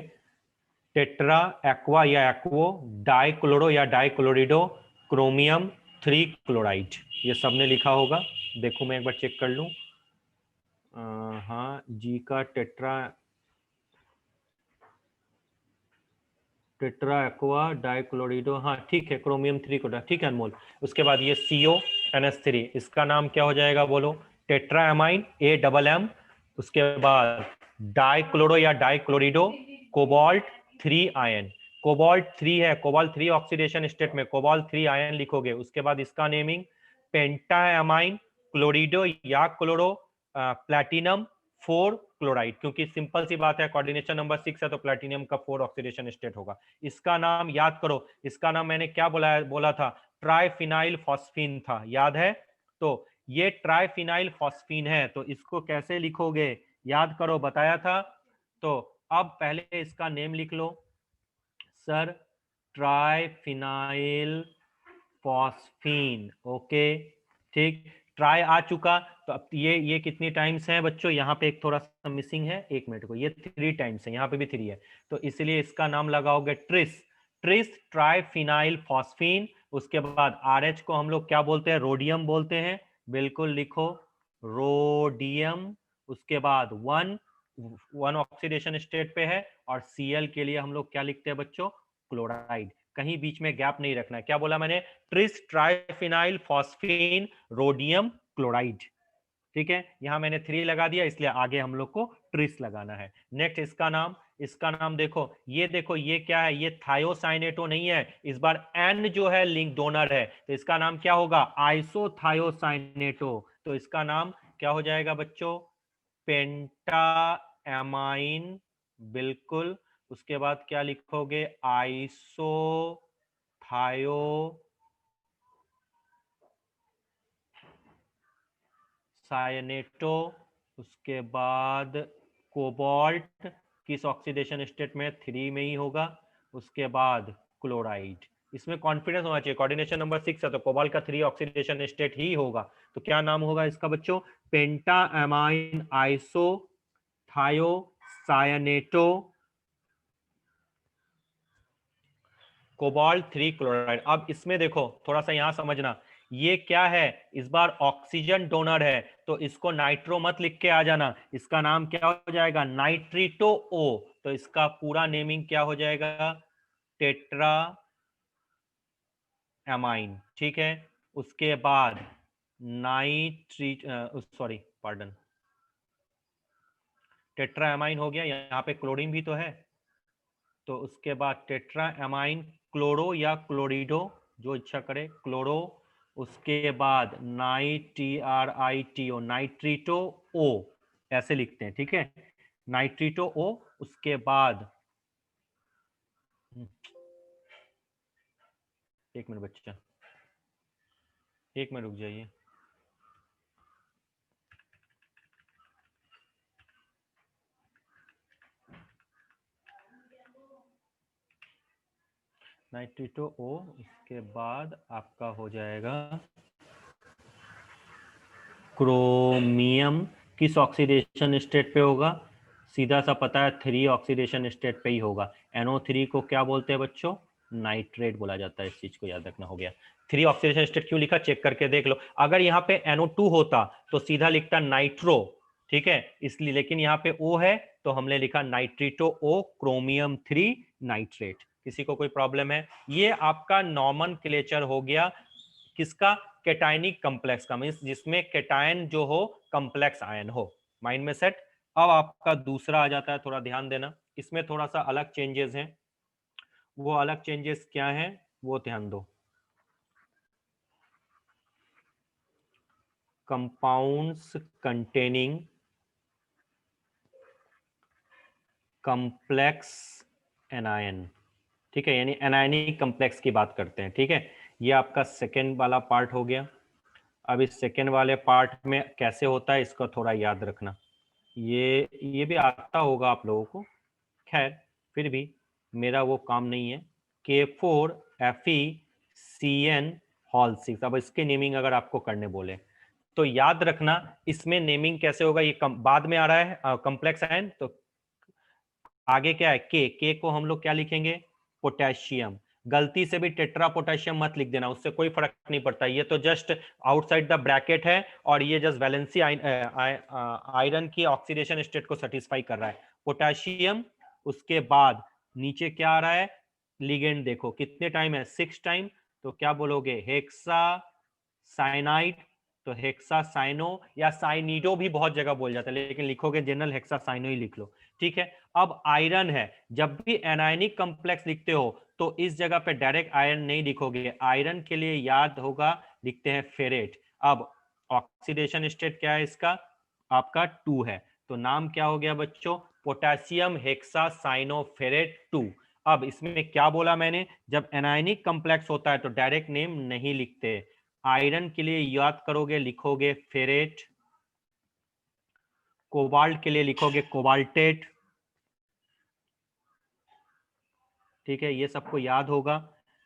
टेट्रा एक्वा या एक्वो, डाइक्लोरो या डाइक्लोरिडो, क्रोमियम 3 क्लोराइड। ये सबने लिखा होगा, देखो मैं एक बार चेक कर लूं। हाँ जी का टेट्रा, टेट्रा एक्वा डाइक्लोरिडो, हाँ ठीक है, क्रोमियम 3 क्लोराइड, ठीक है अनमोल। उसके बाद ये CONH3, इसका नाम क्या हो जाएगा बोलो? Tetra amine AMM। उसके बाद डाइक्लोरो या डाइक्लोरिडो, कोबाल्ट 3 आयन। कोबाल्ट 3 है, कोबाल्ट 3 ऑक्सीडेशन स्टेट में कोबाल्ट 3 आयन लिखोगे। उसके बाद इसका नेमिंग पेंटामाइन क्लोरिडो या क्लोरो प्लैटिनम 4 क्लोराइड, क्योंकि सिंपल सी बात है कोऑर्डिनेशन नंबर 6 है तो प्लैटिनम का 4 ऑक्सीडेशन स्टेट होगा। इसका नाम याद करो, इसका नाम मैंने क्या बोला था, ट्राइफिनाइल फॉस्फीन था, याद है? तो ये ट्राइफिनाइल फॉस्फीन है, तो इसको कैसे लिखोगे याद करो, बताया था। तो अब पहले इसका नेम लिख लो सर, ट्राइफिनाइल फॉस्फीन। ओके ठीक, ट्राई आ चुका। तो अब ये कितनी टाइम्स है बच्चों, यहाँ पे एक थोड़ा सा मिसिंग है, एक मिनट को, ये 3 टाइम्स है, यहाँ पे भी 3 है, तो इसलिए इसका नाम लगाओगे ट्रिस, ट्रिस ट्राइफिनाइल फॉस्फीन। उसके बाद RH को हम लोग क्या बोलते हैं, रोडियम बोलते हैं, बिल्कुल लिखो रोडियम। उसके बाद वन ऑक्सीडेशन स्टेट पे है, और Cl के लिए हम लोग क्या लिखते हैं बच्चों, क्लोराइड। कहीं बीच में गैप नहीं रखना है। क्या बोला मैंने, tris triphenyl phosphine rhodium chloride. ठीक है, यहां मैंने 3 लगा दिया, इसलिए आगे हम लोग को ट्रिस लगाना है। नेक्स्ट इसका नाम देखो, ये क्या है, ये थायोसाइनेटो नहीं है, इस बार N जो है लिंक डोनर है, तो इसका नाम क्या होगा, आइसोथायोसाइनेटो। तो इसका नाम क्या हो जाएगा बच्चों, पेंटामाइन, बिल्कुल। उसके बाद क्या लिखोगे, आइसो थायो सायनेटो। उसके बाद कोबाल्ट किस ऑक्सीडेशन स्टेट में, 3 में ही होगा। उसके बाद क्लोराइड, इसमें कॉन्फिडेंस होना चाहिए, कोऑर्डिनेशन नंबर 6 है तो कोबाल्ट का 3 ऑक्सीडेशन स्टेट ही होगा। तो क्या नाम होगा इसका बच्चों, पेंटामाइन आइसो थायोसायनेटो कोबाल्ट 3 क्लोराइड। अब इसमें देखो थोड़ा सा यहां समझना, ये क्या है, इस बार ऑक्सीजन डोनर है, तो इसको नाइट्रो मत लिख के आ जाना, इसका नाम क्या हो जाएगा, नाइट्रिटो ओ। तो इसका पूरा नेमिंग क्या हो जाएगा, टेट्रा एमाइन। ठीक है, उसके बाद नाइट्री सॉरी पार्डन, टेट्रा एमाइन हो गया, यहाँ पे क्लोरीन भी तो है, तो उसके बाद टेट्रा एमाइन क्लोरो या क्लोरिडो, जो इच्छा करे, क्लोरो। उसके बाद NiTRITO नाइट्रिटो ओ, ऐसे लिखते हैं, ठीक है, नाइट्रिटो ओ। उसके बाद एक मिनट बच्चा, एक मिनट रुक जाइए। नाइट्रिटो ओ, उसके बाद आपका हो जाएगा क्रोमियम, किस ऑक्सीडेशन स्टेट पे होगा, सीधा सा पता है 3 ऑक्सीडेशन स्टेट पे ही होगा। NO3 को क्या बोलते हैं बच्चों, नाइट्रेट बोला जाता है, इस चीज को याद रखना। हो गया 3 ऑक्सीडेशन स्टेट, क्यों लिखा चेक करके देख लो, अगर यहाँ पे NO2 होता तो सीधा लिखता नाइट्रो, ठीक है, इसलिए, लेकिन यहाँ पे O है तो हमने लिखा नाइट्रिटो ओ क्रोमियम 3 नाइट्रेट। किसी को कोई प्रॉब्लम है, ये आपका नॉमेनक्लेचर हो गया किसका, कैटायनिक कॉम्प्लेक्स का, मींस जिसमें कैटायन जो हो कॉम्प्लेक्स आयन हो, माइंड में सेट। अब आपका दूसरा आ जाता है, थोड़ा ध्यान देना, इसमें थोड़ा सा अलग चेंजेस हैं, वो अलग चेंजेस क्या हैं वो ध्यान दो। कंपाउंड्स कंटेनिंग कॉम्प्लेक्स एनायन, ठीक है, यानी एनायनिक कॉम्प्लेक्स की बात करते हैं, ठीक है, ये आपका सेकेंड वाला पार्ट हो गया। अब इस सेकेंड वाले पार्ट में कैसे होता है इसको थोड़ा याद रखना, ये भी आता होगा आप लोगों को, खैर फिर भी मेरा वो काम नहीं है। K4FeCN हॉल 6, अब इसके नेमिंग अगर आपको करने बोले तो याद रखना, इसमें नेमिंग कैसे होगा, ये बाद में आ रहा है कॉम्प्लेक्स आयन, तो आगे क्या है, के को हम लोग क्या लिखेंगे, पोटेशियम। गलती से भी टेट्रा पोटेशियम मत लिख देना, उससे कोई फर्क नहीं पड़ता, ये तो जस्ट आउटसाइड द ब्रैकेट है, और ये जस्ट वैलेंसी आयरन की ऑक्सीडेशन स्टेट को सेटिस्फाई कर रहा है, पोटेशियम। उसके बाद नीचे क्या आ रहा है, लिगेंड देखो कितने टाइम है, 6 टाइम, तो क्या बोलोगे, हेक्सा साइनाइड तो हेक्सासाइनो या साइनिडो भी बहुत जगह बोल जाता है, लेकिन लिखोगे जनरल हेक्सासाइनो ही लिख लो, ठीक है। अब आयरन है, जब भी एनायनिक कॉम्प्लेक्स लिखते हो तो इस जगह पे डायरेक्ट आयरन नहीं लिखोगे, आयरन के लिए याद होगा लिखते हैं फेरेट। अब ऑक्सीडेशन स्टेट क्या है इसका, आपका 2 है, तो नाम क्या हो गया बच्चों, पोटेशियम हेक्सासाइनोफेरेट 2। अब इसमें क्या बोला मैंने, जब एनायनिक कॉम्प्लेक्स होता है तो डायरेक्ट नेम नहीं लिखते, आयरन के लिए याद करोगे लिखोगे फेरेट, कोबाल्ट के लिए लिखोगे कोबाल्टेट, ठीक है, ये सबको याद होगा,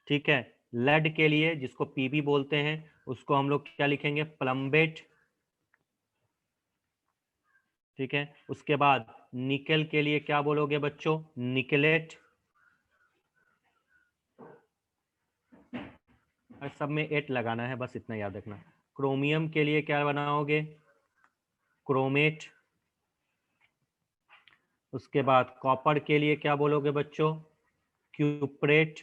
ठीक है। लेड के लिए जिसको पीबी बोलते हैं उसको हम लोग क्या लिखेंगे, प्लम्बेट, ठीक है। उसके बाद निकेल के लिए क्या बोलोगे बच्चों, निकेलेट, सब में 8 लगाना है, बस इतना याद रखना। क्रोमियम के लिए क्या बनाओगे, क्रोमेट। उसके बाद कॉपर के लिए क्या बोलोगे बच्चों, क्यूप्रेट,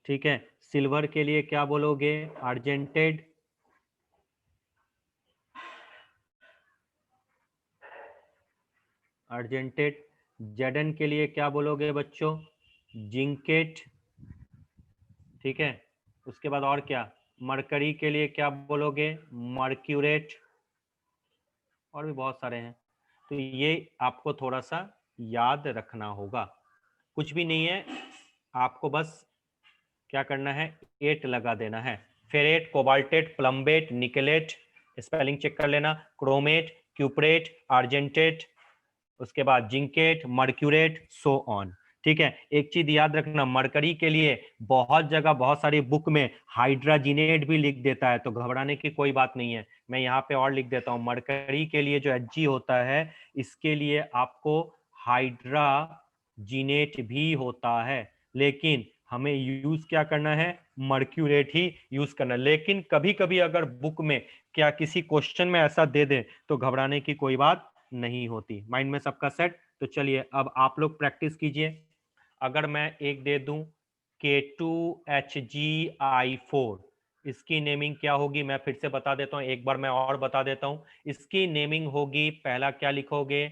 ठीक है। सिल्वर के लिए क्या बोलोगे, आर्जेंटेड, आर्जेंटेड। जेडन के लिए क्या बोलोगे बच्चों, जिंकेट, ठीक है। उसके बाद और क्या, मरकरी के लिए क्या बोलोगे, मर्क्यूरेट, और भी बहुत सारे हैं, तो ये आपको थोड़ा सा याद रखना होगा, कुछ भी नहीं है, आपको बस क्या करना है, 8 लगा देना है। Ferret, cobaltate, plumbate, निकेलेट, spelling check कर लेना, क्रोमेट, क्यूप्रेट, आर्जेंटेट, उसके बाद जिंकेट, मर्क्यूरेट, सो ऑन, ठीक है। एक चीज याद रखना, मरकरी के लिए बहुत जगह बहुत सारी बुक में हाइड्राजिनेट भी लिख देता है, तो घबराने की कोई बात नहीं है, मैं यहाँ पे और लिख देता हूँ, मरकरी के लिए जो Hg होता है इसके लिए आपको हाइड्राजिनेट भी होता है, लेकिन हमें यूज क्या करना है, मर्क्यूरेट ही यूज करना है। लेकिन कभी कभी अगर बुक में क्या किसी क्वेश्चन में ऐसा दे दे तो घबराने की कोई बात नहीं होती। माइंड में सबका सेट, तो चलिए अब आप लोग प्रैक्टिस कीजिए। अगर मैं एक दे दूं K2HgI4, इसकी नेमिंग क्या होगी, मैं फिर से बता देता हूं, एक बार मैं और बता देता हूं, इसकी नेमिंग होगी, पहला क्या लिखोगे,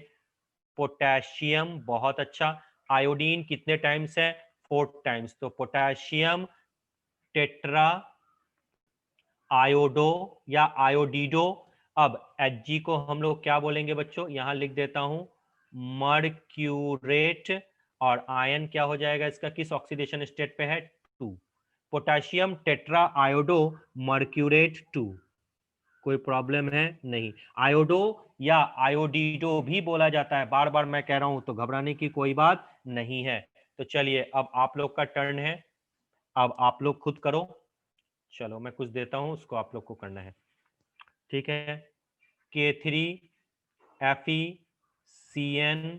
पोटेशियम, बहुत अच्छा। आयोडीन कितने टाइम्स है, 4 टाइम्स, तो पोटेशियम टेट्रा आयोडो या आयोडीडो। अब Hg को हम लोग क्या बोलेंगे बच्चों, यहां लिख देता हूं मर्क्यूरेट, और आयन क्या हो जाएगा इसका, किस ऑक्सीडेशन स्टेट पे है, 2, पोटेशियम टेट्रा आयोडो मर्क्यूरेट 2, कोई प्रॉब्लम है नहीं। आयोडो या आयोडीडो भी बोला जाता है, बार बार मैं कह रहा हूं, तो घबराने की कोई बात नहीं है। तो चलिए अब आप लोग का टर्न है, अब आप लोग खुद करो, चलो मैं कुछ देता हूं उसको आप लोग को करना है, ठीक है। K3FeCN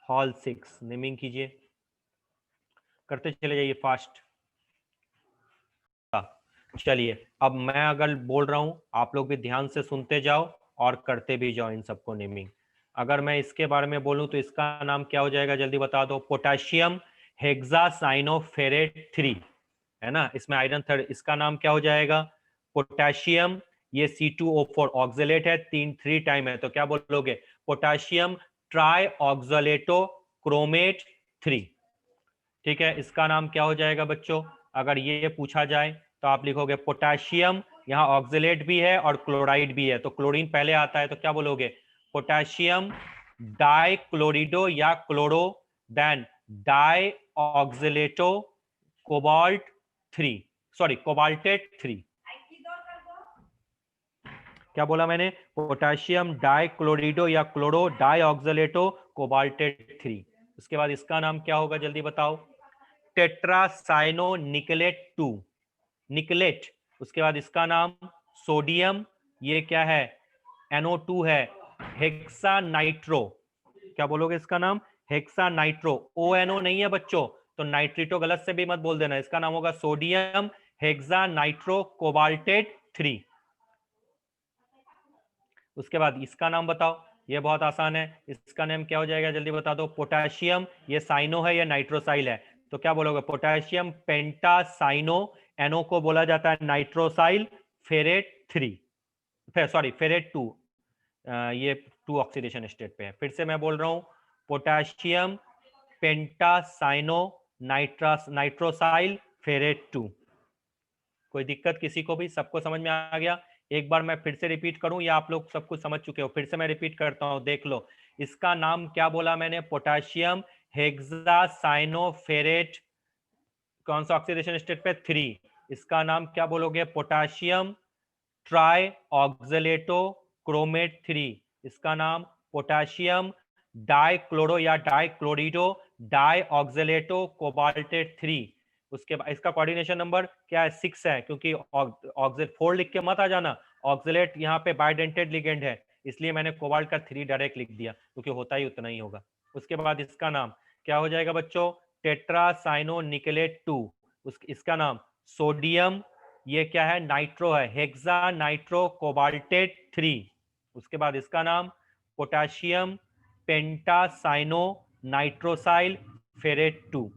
हॉल 6 नेमिंग कीजिए, करते चले जाइए फास्ट। चलिए अब मैं अगर बोल रहा हूं आप लोग भी ध्यान से सुनते जाओ और करते भी जाओ इन सबको नेमिंग। अगर मैं इसके बारे में बोलूं तो इसका नाम क्या हो जाएगा, जल्दी बता दो, पोटेशियम हेक्सासाइनोफेरेट 3, है ना, इसमें आयरन थर्ड, इसका नाम क्या हो जाएगा, पोटेशियम, ये C2O4 ऑक्सलेट है, 3 टाइम है, तो क्या बोलोगे, पोटेशियम ट्राई ऑक्सलेटो क्रोमेट 3, ठीक है। इसका नाम क्या हो जाएगा बच्चों, अगर ये पूछा जाए तो आप लिखोगे पोटेशियम, यहाँ ऑक्सलेट भी है और क्लोराइड भी है, तो क्लोरीन पहले आता है, तो क्या बोलोगे, पोटेशियम डाई क्लोरिडो या chloro, then di oxalato cobalt 3, sorry cobaltate 3, क्या बोला मैंने, पोटेशियम डाई क्लोरिडो या क्लोरो डाई ऑक्सलेटो कोबाल्टेट 3। उसके बाद इसका नाम क्या होगा जल्दी बताओ, टेट्रासाइनो निकलेट 2, निकलेट। उसके बाद इसका नाम सोडियम, ये क्या है, NO2 है, हेक्सा नाइट्रो, क्या बोलोगे इसका नाम, हेक्सा नाइट्रो, ONO नहीं है बच्चों, तो नाइट्रिटो गलत से भी मत बोल देना, इसका नाम होगा सोडियम हेक्सा नाइट्रो कोबाल्टेट 3। उसके बाद इसका नाम बताओ, ये बहुत आसान है, इसका नाम क्या हो जाएगा जल्दी बता दो, पोटेशियम, ये साइनो है या नाइट्रोसाइल है, तो क्या बोलोगे, पोटेशियम पेंटासाइनो, NO को बोला जाता है नाइट्रोसाइल फेरेट 3, सॉरी फेरेट 2, ये 2 ऑक्सीडेशन स्टेट पे है। फिर से मैं बोल रहा हूँ, पोटेशियम पेंटासाइनो नाइट्रोसाइल फेरेट 2। कोई दिक्कत किसी को भी? सबको समझ में आ गया? एक बार मैं फिर से रिपीट करूं या आप लोग सब कुछ समझ चुके हो? फिर से मैं रिपीट करता हूं, देख लो। इसका नाम क्या बोला मैंने? Potassium hexacyanoferrate. कौन सा ऑक्सीडेशन स्टेट पे? 3। इसका नाम क्या बोलोगे? Potassium try ऑक्सलेटो chromate 3। इसका नाम पोटेशियम डाइक्लोरो या डाइक्लोरिडो डाई ऑक्सलेटो कोबाल्टेट 3। उसके बाद इसका कोऑर्डिनेशन नंबर क्या है? 6 है, क्योंकि ऑक्सिल 4 लिख के मत आ जाना। ऑक्सलेट यहाँ पे बाइडेंटेड लिगेंड है, इसलिए मैंने कोबाल्ट का 3 डायरेक्ट लिख दिया, क्योंकि होता ही उतना ही होगा। उसके बाद इसका नाम क्या हो जाएगा बच्चों? टेट्रासाइनो निकेलेट 2। इसका नाम सोडियम, ये क्या है? नाइट्रो है, हेक्सा नाइट्रो कोबाल्टेट 3। उसके बाद इसका नाम पोटेशियम पेंटासाइनो नाइट्रोसाइल फेरेट 2।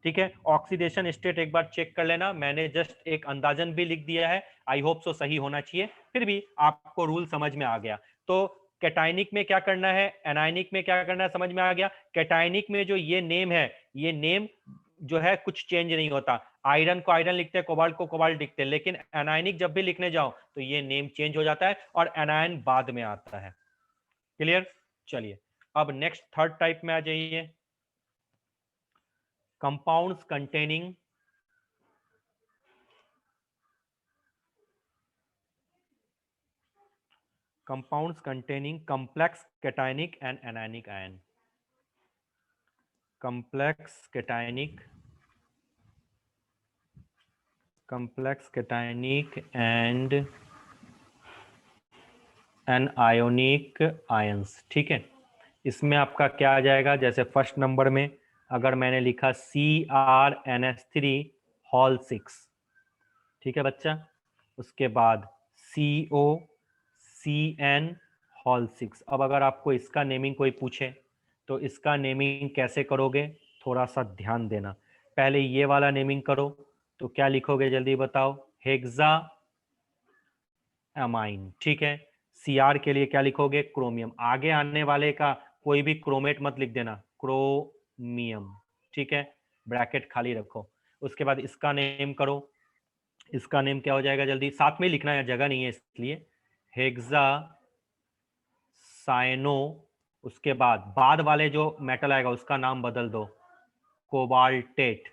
ठीक है, ऑक्सीडेशन स्टेट एक बार चेक कर लेना, मैंने जस्ट एक अंदाजन भी लिख दिया है, आई होप सो सही होना चाहिए, फिर भी आपको रूल समझ में आ गया। तो कैटायनिक में क्या करना है, एनायनिक में क्या करना है, समझ में आ गया। कैटायनिक में जो ये नेम है, ये नेम जो है कुछ चेंज नहीं होता। आयरन को आयरन लिखते हैं, कोबाल्ट को कोबाल्ट लिखते हैं, लेकिन एनायनिक जब भी लिखने जाओ तो ये नेम चेंज हो जाता है और एनायन बाद में आता है। क्लियर? चलिए अब नेक्स्ट थर्ड टाइप में आ जाइए। Compounds containing complex cationic and anionic ion. complex cationic and anionic ions। ठीक है, इसमें आपका क्या आ जाएगा? जैसे फर्स्ट नंबर में अगर मैंने लिखा CrNH3 हॉल 6, ठीक है बच्चा। उसके बाद COCN हॉल 6। अब अगर आपको इसका नेमिंग कोई पूछे तो इसका नेमिंग कैसे करोगे, थोड़ा सा ध्यान देना। पहले ये वाला नेमिंग करो, तो क्या लिखोगे जल्दी बताओ? Hexa amine. ठीक है, Cr के लिए क्या लिखोगे? क्रोमियम। आगे आने वाले का कोई भी क्रोमेट मत लिख देना, क्रोमियम। ठीक है, ब्रैकेट खाली रखो। उसके बाद इसका नेम करो, इसका नेम क्या हो जाएगा? जल्दी साथ में लिखना है, जगह नहीं है इसलिए। हेक्सा साइनो, उसके बाद वाले जो मेटल आएगा उसका नाम बदल दो, कोबाल्टेट,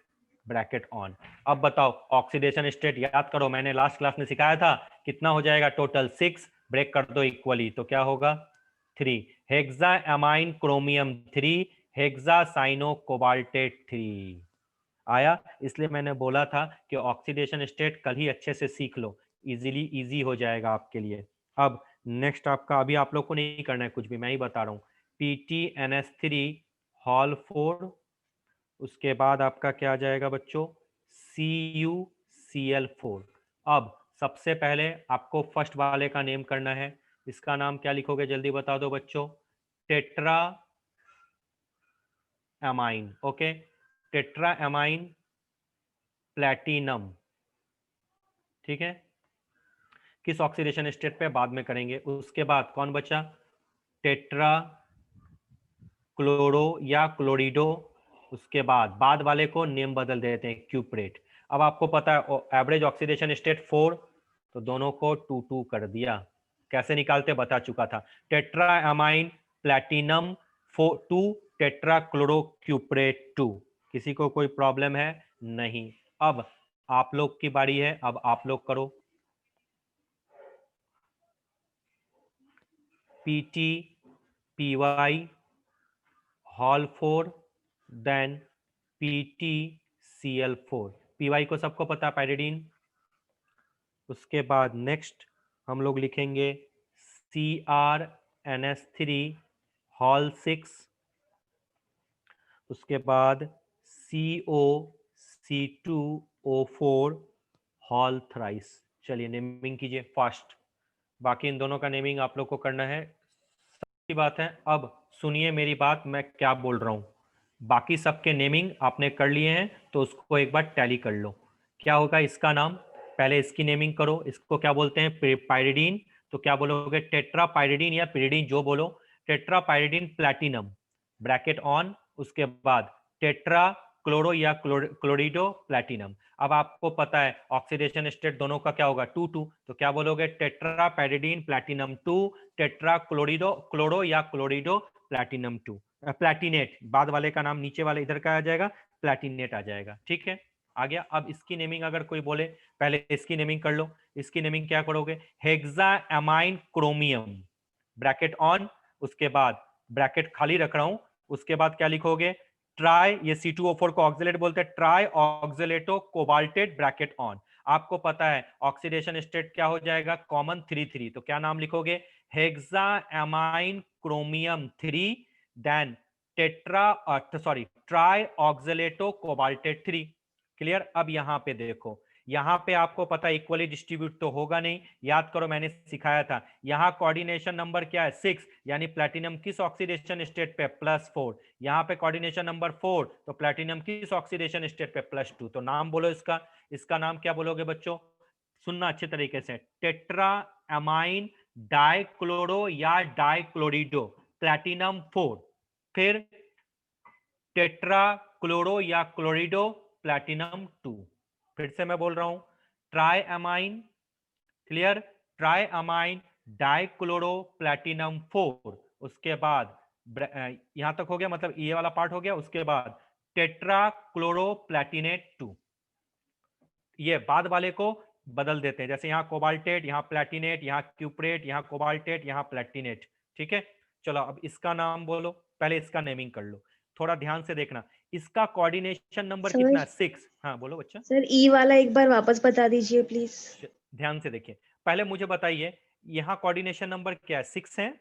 ब्रैकेट ऑन। अब बताओ ऑक्सीडेशन स्टेट याद करो, मैंने लास्ट क्लास में सिखाया था, कितना हो जाएगा टोटल? 6, ब्रेक कर दो इक्वली, तो क्या होगा? 3। Hexa ammine chromium 3 hexa cyano cobaltate 3 आया। इसलिए मैंने बोला था कि ऑक्सीडेशन स्टेट कल ही अच्छे से सीख लो, इजी हो जाएगा आपके लिए। अब नेक्स्ट आपका, अभी आप लोग को नहीं करना है कुछ भी, मैं ही बता रहा हूँ। PTNS3 hall 4। उसके बाद आपका क्या आ जाएगा बच्चों? CuCl4। अब सबसे पहले आपको फर्स्ट वाले का नेम करना है, इसका नाम क्या लिखोगे जल्दी बता दो बच्चों? Tetra amine. Okay, tetra amine platinum. ठीक है, किस ऑक्सीडेशन स्टेट पे बाद में करेंगे। उसके बाद कौन बचा? टेट्रा क्लोरो या क्लोरिडो। उसके बाद वाले को नेम बदल देते हैं, क्यूप्रेट। अब आपको पता है एवरेज ऑक्सीडेशन स्टेट 4, तो दोनों को 2 कर दिया। कैसे निकालते बता चुका था। Tetra amine platinum 2 tetra chloro cuprate 2। किसी को कोई प्रॉब्लम है? नहीं। अब आप लोग की बारी है, अब आप लोग करो। PTPY hall 4 then PTCl4। PY को सबको पता, पाइरिडीन। उसके बाद नेक्स्ट हम लोग लिखेंगे CrNH3 हॉल 6। उसके बाद COC2O4 हॉल थ्राइस। चलिए नेमिंग कीजिए फास्ट, बाकी इन दोनों का नेमिंग आप लोग को करना है। की बात है, अब सुनिए मेरी बात, मैं क्या बोल रहा हूं। बाकी सबके नेमिंग आपने कर लिए हैं, तो उसको एक बार टैली कर लो। क्या होगा इसका नाम? पहले इसकी नेमिंग करो, इसको क्या बोलते हैं? पाइरिडीन। तो क्या बोलोगे, टेट्रापाइरिडिन या पिरिडिन जो बोलो, टेट्रापाइरिडिन प्लैटिनम ब्रैकेट ऑन, उसके बाद टेट्रा क्लोरो या क्लोरिडो प्लैटिनम। अब आपको पता है ऑक्सीडेशन स्टेट दोनों का क्या होगा, 2 2, तो क्या बोलोगे, टेट्रापाइरिडिन प्लैटिनम 2, टेट्रा क्लोरो या क्लोरिडो प्लैटिनम 2, प्लैटिनेट, बाद वाले का नाम नीचे वाले इधर का आ जाएगा, प्लैटिनेट आ जाएगा। ठीक है, आ गया। अब इसकी नेमिंग अगर कोई बोले, पहले इसकी नेमिंग कर लो। इसकी नेमिंग क्या करोगे, हेक्सामाइन क्रोमियम ब्रैकेट ऑन, उसके बाद ब्रैकेट खाली रख रहा हूं, उसके बाद क्या लिखोगे, ट्राई, ये C2O4 को ऑक्सिलेट बोलते हैं, try oxalato cobaltate bracket on. आपको पता है ऑक्सीडेशन स्टेट क्या हो जाएगा, कॉमन 3 3, तो क्या नाम लिखोगे, hexamine chromium 3, then tri oxalato cobaltate 3। Clear. अब यहां पे देखो, यहां पे आपको पता है इक्वली डिस्ट्रीब्यूट तो होगा नहीं, याद करो मैंने सिखाया था, यहां कोऑर्डिनेशन नंबर क्या है, 6, यानी प्लैटिनम किस ऑक्सीडेशन स्टेट पे, +4। यहां पे कोऑर्डिनेशन नंबर 4, तो प्लैटिनम किस ऑक्सीडेशन स्टेट पे, +2। तो नाम बोलो इसका, इसका नाम क्या बोलोगे बच्चों, सुनना अच्छे तरीके से, टेट्रा एमाइन डाइक्लोरो या डाइक्लोरिडो प्लैटिनम 4, फिर टेट्रा क्लोरो या क्लोरिडो प्लैटिनम 2। फिर से मैं बोल रहा हूं, try amine, clear, try amine dichloro platinum 4, उसके बाद यहां तक हो गया, मतलब ये वाला पार्ट हो गया, उसके बाद टेट्रा क्लोरो प्लैटिनेट 2। ये बाद वाले को बदल देते हैं, जैसे यहाँ कोबाल्टेट, यहाँ प्लैटिनेट, यहाँ क्यूप्रेट, यहाँ कोबाल्टेट, यहाँ प्लैटिनेट। ठीक है, चलो अब इसका नाम बोलो, पहले इसका नेमिंग कर लो, थोड़ा ध्यान से देखना। इसका कोऑर्डिनेशन नंबर कितना है, सर 6। हाँ बोलो बच्चा। सर ई वाला एक बार वापस बता दीजिए प्लीज। ध्यान से देखिए, पहले मुझे बताइए यहाँ कोऑर्डिनेशन नंबर क्या है, 6 है।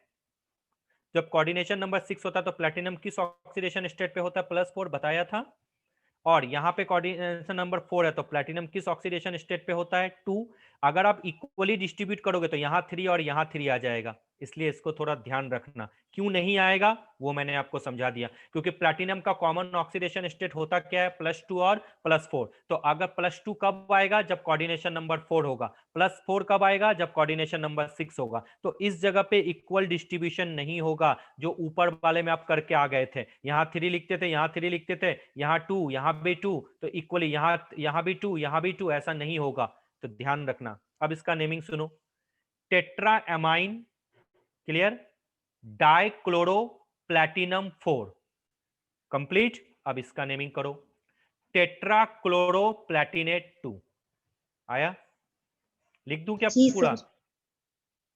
जब कोऑर्डिनेशन नंबर 6 होता है तो प्लैटिनम किस ऑक्सीडेशन स्टेट पे होता है, +4 बताया था। और यहाँ पे कोऑर्डिनेशन नंबर 4 है तो प्लैटिनम किस ऑक्सीडेशन स्टेट पे होता है, 2। अगर आप इक्वली डिस्ट्रीब्यूट करोगे तो यहाँ 3 और यहाँ 3 आ जाएगा, इसलिए इसको थोड़ा ध्यान रखना। क्यों नहीं आएगा वो मैंने आपको समझा दिया, क्योंकि प्लैटिनम का कॉमन ऑक्सीडेशन स्टेट होता क्या है, +2 और +4। तो अगर +2 कब आएगा, जब कोऑर्डिनेशन नंबर 4 होगा, +4 कब आएगा, जब कोऑर्डिनेशन नंबर 6 होगा। तो इस जगह पे इक्वल डिस्ट्रीब्यूशन नहीं होगा, जो ऊपर वाले में आप करके आ गए थे, यहाँ 3 लिखते थे, यहाँ 3 लिखते थे, यहाँ 2, यहाँ भी 2, तो इक्वली यहाँ भी 2, यहाँ भी 2, ऐसा नहीं होगा, तो ध्यान रखना। अब इसका नेमिंग सुनो, tetra amine, clear, dichloro platinum 4, complete. अब इसका नेमिंग करो, टेट्रा क्लोरो प्लैटिनेट 2। आया, लिख दूं क्या जी पूरा, सर।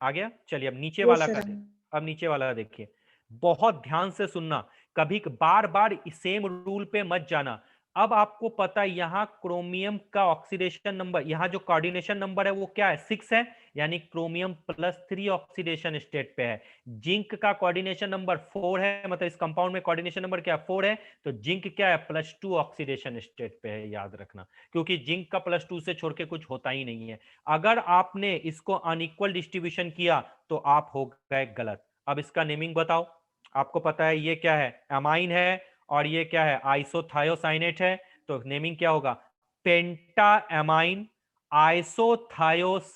आ गया। चलिए अब नीचे यस वाला का सर। अब नीचे वाला देखिए, बहुत ध्यान से सुनना, कभी बार बार सेम रूल पे मत जाना। अब आपको पता है यहाँ क्रोमियम का ऑक्सीडेशन नंबर, यहाँ जो कोऑर्डिनेशन नंबर है वो क्या है, 6 है, यानी क्रोमियम +3 ऑक्सीडेशन स्टेट पे है। जिंक का कोऑर्डिनेशन नंबर 4 है, मतलब इस कंपाउंड में कोऑर्डिनेशन नंबर क्या है, 4 है, तो जिंक क्या है, +2 ऑक्सीडेशन स्टेट पे है, याद रखना, क्योंकि जिंक का +2 से छोड़ के कुछ होता ही नहीं है। अगर आपने इसको अनइक्वल डिस्ट्रीब्यूशन किया तो आप हो गए गलत। अब इसका नेमिंग बताओ, आपको पता है ये क्या है, अमाइन है, और ये क्या है, आइसोथायोसाइनेट है, तो नेमिंग क्या होगा, पेंटा एमाइन आइसोथायोसाइनेटो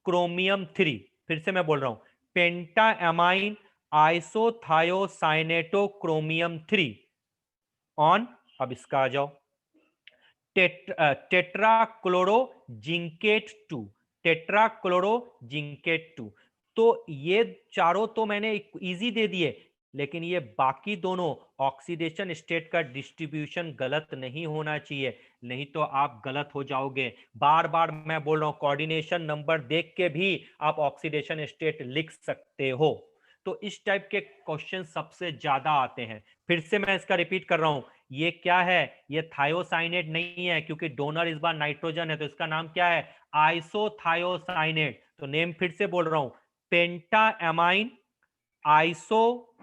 क्रोमियम 3। फिर से मैं बोल रहा हूं, पेंटा एमाइन आइसोथायोसाइनेटो क्रोमियम 3 ऑन। अब इसका आ जाओ, टेट्राक्लोरो जिंकेट 2, टेट्राक्लोरो जिंकेट 2। तो ये चारों तो मैंने इजी दे दिए, लेकिन ये बाकी दोनों ऑक्सीडेशन स्टेट का डिस्ट्रीब्यूशन गलत नहीं होना चाहिए, नहीं तो आप गलत हो जाओगे। बार बार मैं बोल रहा हूं, कोऑर्डिनेशन नंबर देख के भी आप ऑक्सीडेशन स्टेट लिख सकते हो। तो इस टाइप के क्वेश्चन सबसे ज्यादा आते हैं। फिर से मैं इसका रिपीट कर रहा हूं, ये क्या है, ये थायोसाइनेट नहीं है, क्योंकि डोनर इस बार नाइट्रोजन है, तो इसका नाम क्या है, आइसोथायोसाइनेट। तो नेम फिर से बोल रहा हूं, पेंटा एमाइन आइसोथायोसाइनेटो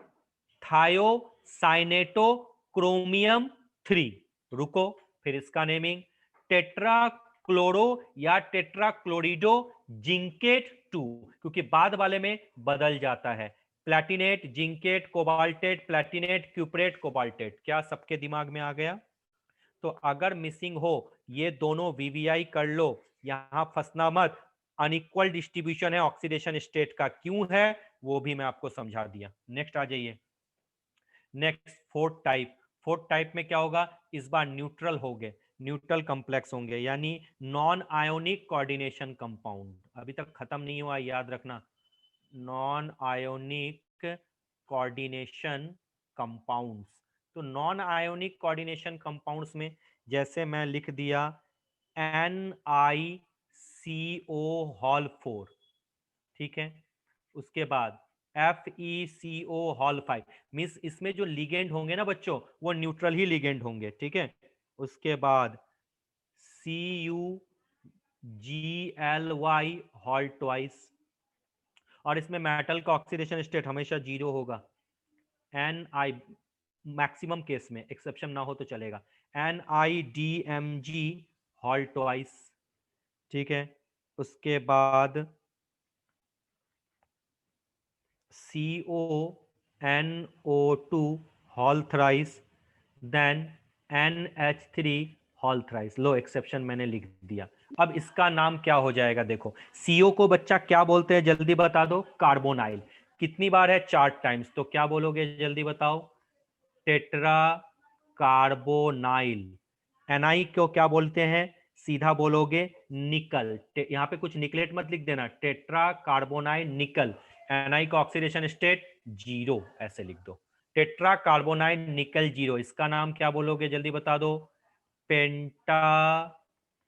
क्रोमियम 3। रुको, फिर इसका नेमिंग, टेट्रा क्लोरो या टेट्रा क्लोरिडो जिंकेट 2, क्योंकि बाद वाले में बदल जाता है, प्लैटिनेट जिंकेट कोबाल्टेट प्लैटिनेट क्यूप्रेट कोबाल्टेट। क्या सबके दिमाग में आ गया। तो अगर मिसिंग हो, ये दोनों वीवीआई कर लो, यहां फंसना मत, अनइक्वल डिस्ट्रीब्यूशन है ऑक्सीडेशन स्टेट का, क्यों है वो भी मैं आपको समझा दिया। नेक्स्ट आ जाइए। नेक्स्ट फोर्थ टाइप में क्या होगा, इस बार न्यूट्रल हो गए, न्यूट्रल कॉम्प्लेक्स होंगे, यानी नॉन आयोनिक कोऑर्डिनेशन कंपाउंड। अभी तक खत्म नहीं हुआ, याद रखना, नॉन आयोनिक कोऑर्डिनेशन कंपाउंड्स। तो नॉन आयोनिक कोऑर्डिनेशन कंपाउंड्स में जैसे मैं लिख दिया NiCO हॉल 4, ठीक है। उसके बाद FeCO हॉल 5, मीन्स इसमें जो लिगेंड होंगे ना बच्चों वो न्यूट्रल ही लिगेंड होंगे, ठीक है। उसके बाद CuGly हॉल ट्वाइस, और इसमें मेटल का ऑक्सीडेशन स्टेट हमेशा 0 होगा। Ni मैक्सिमम केस में, एक्सेप्शन ना हो तो चलेगा, NiDMg हॉल ट्वाइस, ठीक है। उसके बाद CONO2 whole thrice, then NH3 whole thrice. लो एक्सेप्शन मैंने लिख दिया। अब इसका नाम क्या हो जाएगा, देखो CO को बच्चा क्या बोलते हैं जल्दी बता दो, कार्बोनाइल। कितनी बार है, 4 टाइम्स, तो क्या बोलोगे जल्दी बताओ, टेट्रा कार्बोनाइल। Ni को क्या बोलते हैं, सीधा बोलोगे निकल, यहां पे कुछ निकलेट मत लिख देना, टेट्रा कार्बोनाइल निकल। Ni का ऑक्सीडेशन स्टेट 0, ऐसे लिख दो, टेट्रा कार्बोनाइल निकल 0। इसका नाम क्या बोलोगे जल्दी बता दो, penta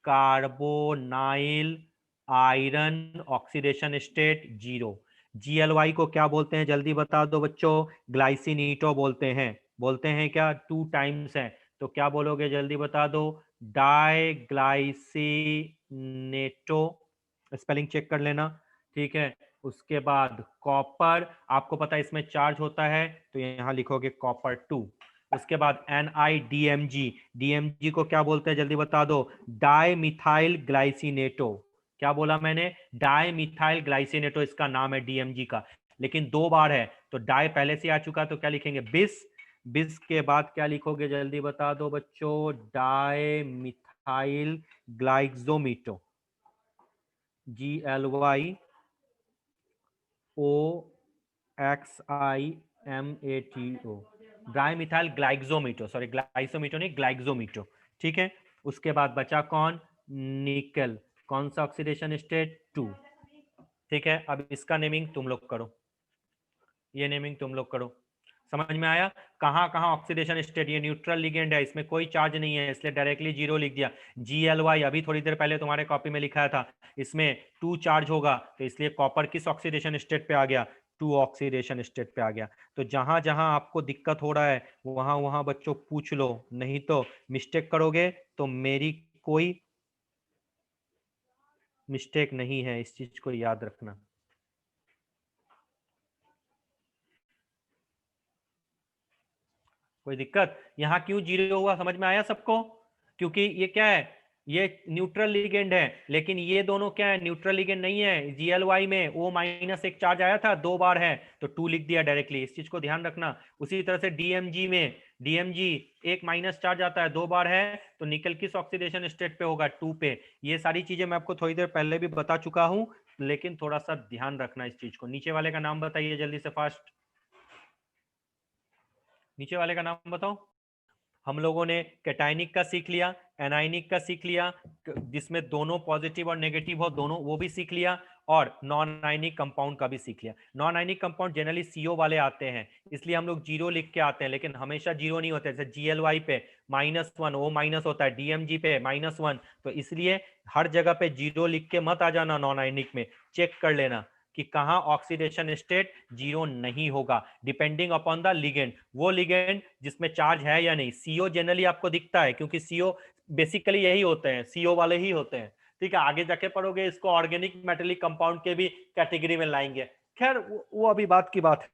carbonyl iron oxidation state 0। GLY को क्या बोलते हैं जल्दी बता दो बच्चों, ग्लाइसिनेटो बोलते हैं। बोलते हैं क्या, 2 टाइम्स है, तो क्या बोलोगे जल्दी बता दो, डाइग्लाइसिनेटो। स्पेलिंग चेक कर लेना, ठीक है। उसके बाद कॉपर, आपको पता है इसमें चार्ज होता है, तो यहां लिखोगे कॉपर 2। उसके बाद NiDMg, DMg को क्या बोलते हैं जल्दी बता दो, डाई मिथाइल ग्लाइसिनेटो। क्या बोला मैंने, डाई मिथाइल ग्लाइसिनेटो इसका नाम है DMg का, लेकिन 2 बार है, तो डाई पहले से आ चुका, तो क्या लिखेंगे बिस। बिस के बाद क्या लिखोगे जल्दी बता दो बच्चों, dimethyl glyoximato, GLYOXIMATO, dimethyl glyoximato, sorry glyoximato नहीं, ग्लाइक्सोमीटो, ठीक है। उसके बाद बचा कौन, निकल, कौन सा ऑक्सीडेशन स्टेट 2, ठीक है। अब इसका नेमिंग तुम लोग करो, ये नेमिंग तुम लोग करो। समझ में आया, कहां कहां ऑक्सीडेशन स्टेट, ये न्यूट्रल लिगेंड है, इसमें कोई चार्ज नहीं है, इसलिए डायरेक्टली 0 लिख दिया। GLY अभी थोड़ी देर पहले तुम्हारे कॉपी में लिखा था, इसमें 2 चार्ज होगा, तो इसलिए कॉपर किस ऑक्सीडेशन स्टेट पे आ गया, 2 ऑक्सीडेशन स्टेट पे आ गया। तो जहां जहां आपको दिक्कत हो रहा है वहां वहां बच्चों पूछ लो, नहीं तो मिस्टेक करोगे तो मेरी कोई मिस्टेक नहीं है, इस चीज को याद रखना। कोई दिक्कत, यहाँ क्यों 0 हुआ समझ में आया सबको, क्योंकि ये क्या है, ये न्यूट्रल लिगेंड है, लेकिन ये दोनों क्या है, न्यूट्रल लिगेंड नहीं है। GLY में O- एक चार्ज आया था, 2 बार है, तो 2 लिख दिया डायरेक्टली, इस चीज को ध्यान रखना। उसी तरह से DMG में, DMG एक माइनस चार्ज आता है, 2 बार है, तो निकल किस ऑक्सीडेशन स्टेट पे होगा, 2 पे। ये सारी चीजें मैं आपको थोड़ी देर पहले भी बता चुका हूं, लेकिन थोड़ा सा ध्यान रखना इस चीज को। नीचे वाले का नाम बताइए जल्दी से फास्ट, नीचे वाले का नाम बताओ। हम लोगों ने कैटायनिक का सीख लिया, एनायनिक का सीख लिया, जिसमें दोनों पॉजिटिव और नेगेटिव हो, दोनों वो भी सीख लिया, और नॉन आयनिक कंपाउंड का भी सीख लिया। Non ionic compound generally CO वाले आते हैं, इसलिए हम लोग 0 लिख के आते हैं, लेकिन हमेशा 0 नहीं होते। जैसे GLY पे -1 वो माइनस होता है, DMG पे -1, तो इसलिए हर जगह पे 0 लिख के मत आ जाना। नॉन आयनिक में चेक कर लेना कि कहां ऑक्सीडेशन स्टेट 0 नहीं होगा, डिपेंडिंग अपॉन द लिगेंड। वो लिगेंड जिसमें चार्ज है या नहीं, CO जनरली आपको दिखता है, क्योंकि CO बेसिकली यही होते हैं, CO वाले ही होते हैं, ठीक है। आगे जाके पढ़ोगे इसको ऑर्गेनिक मेटेलिक कंपाउंड के भी कैटेगरी में लाएंगे, खैर वो अभी बात की बात है।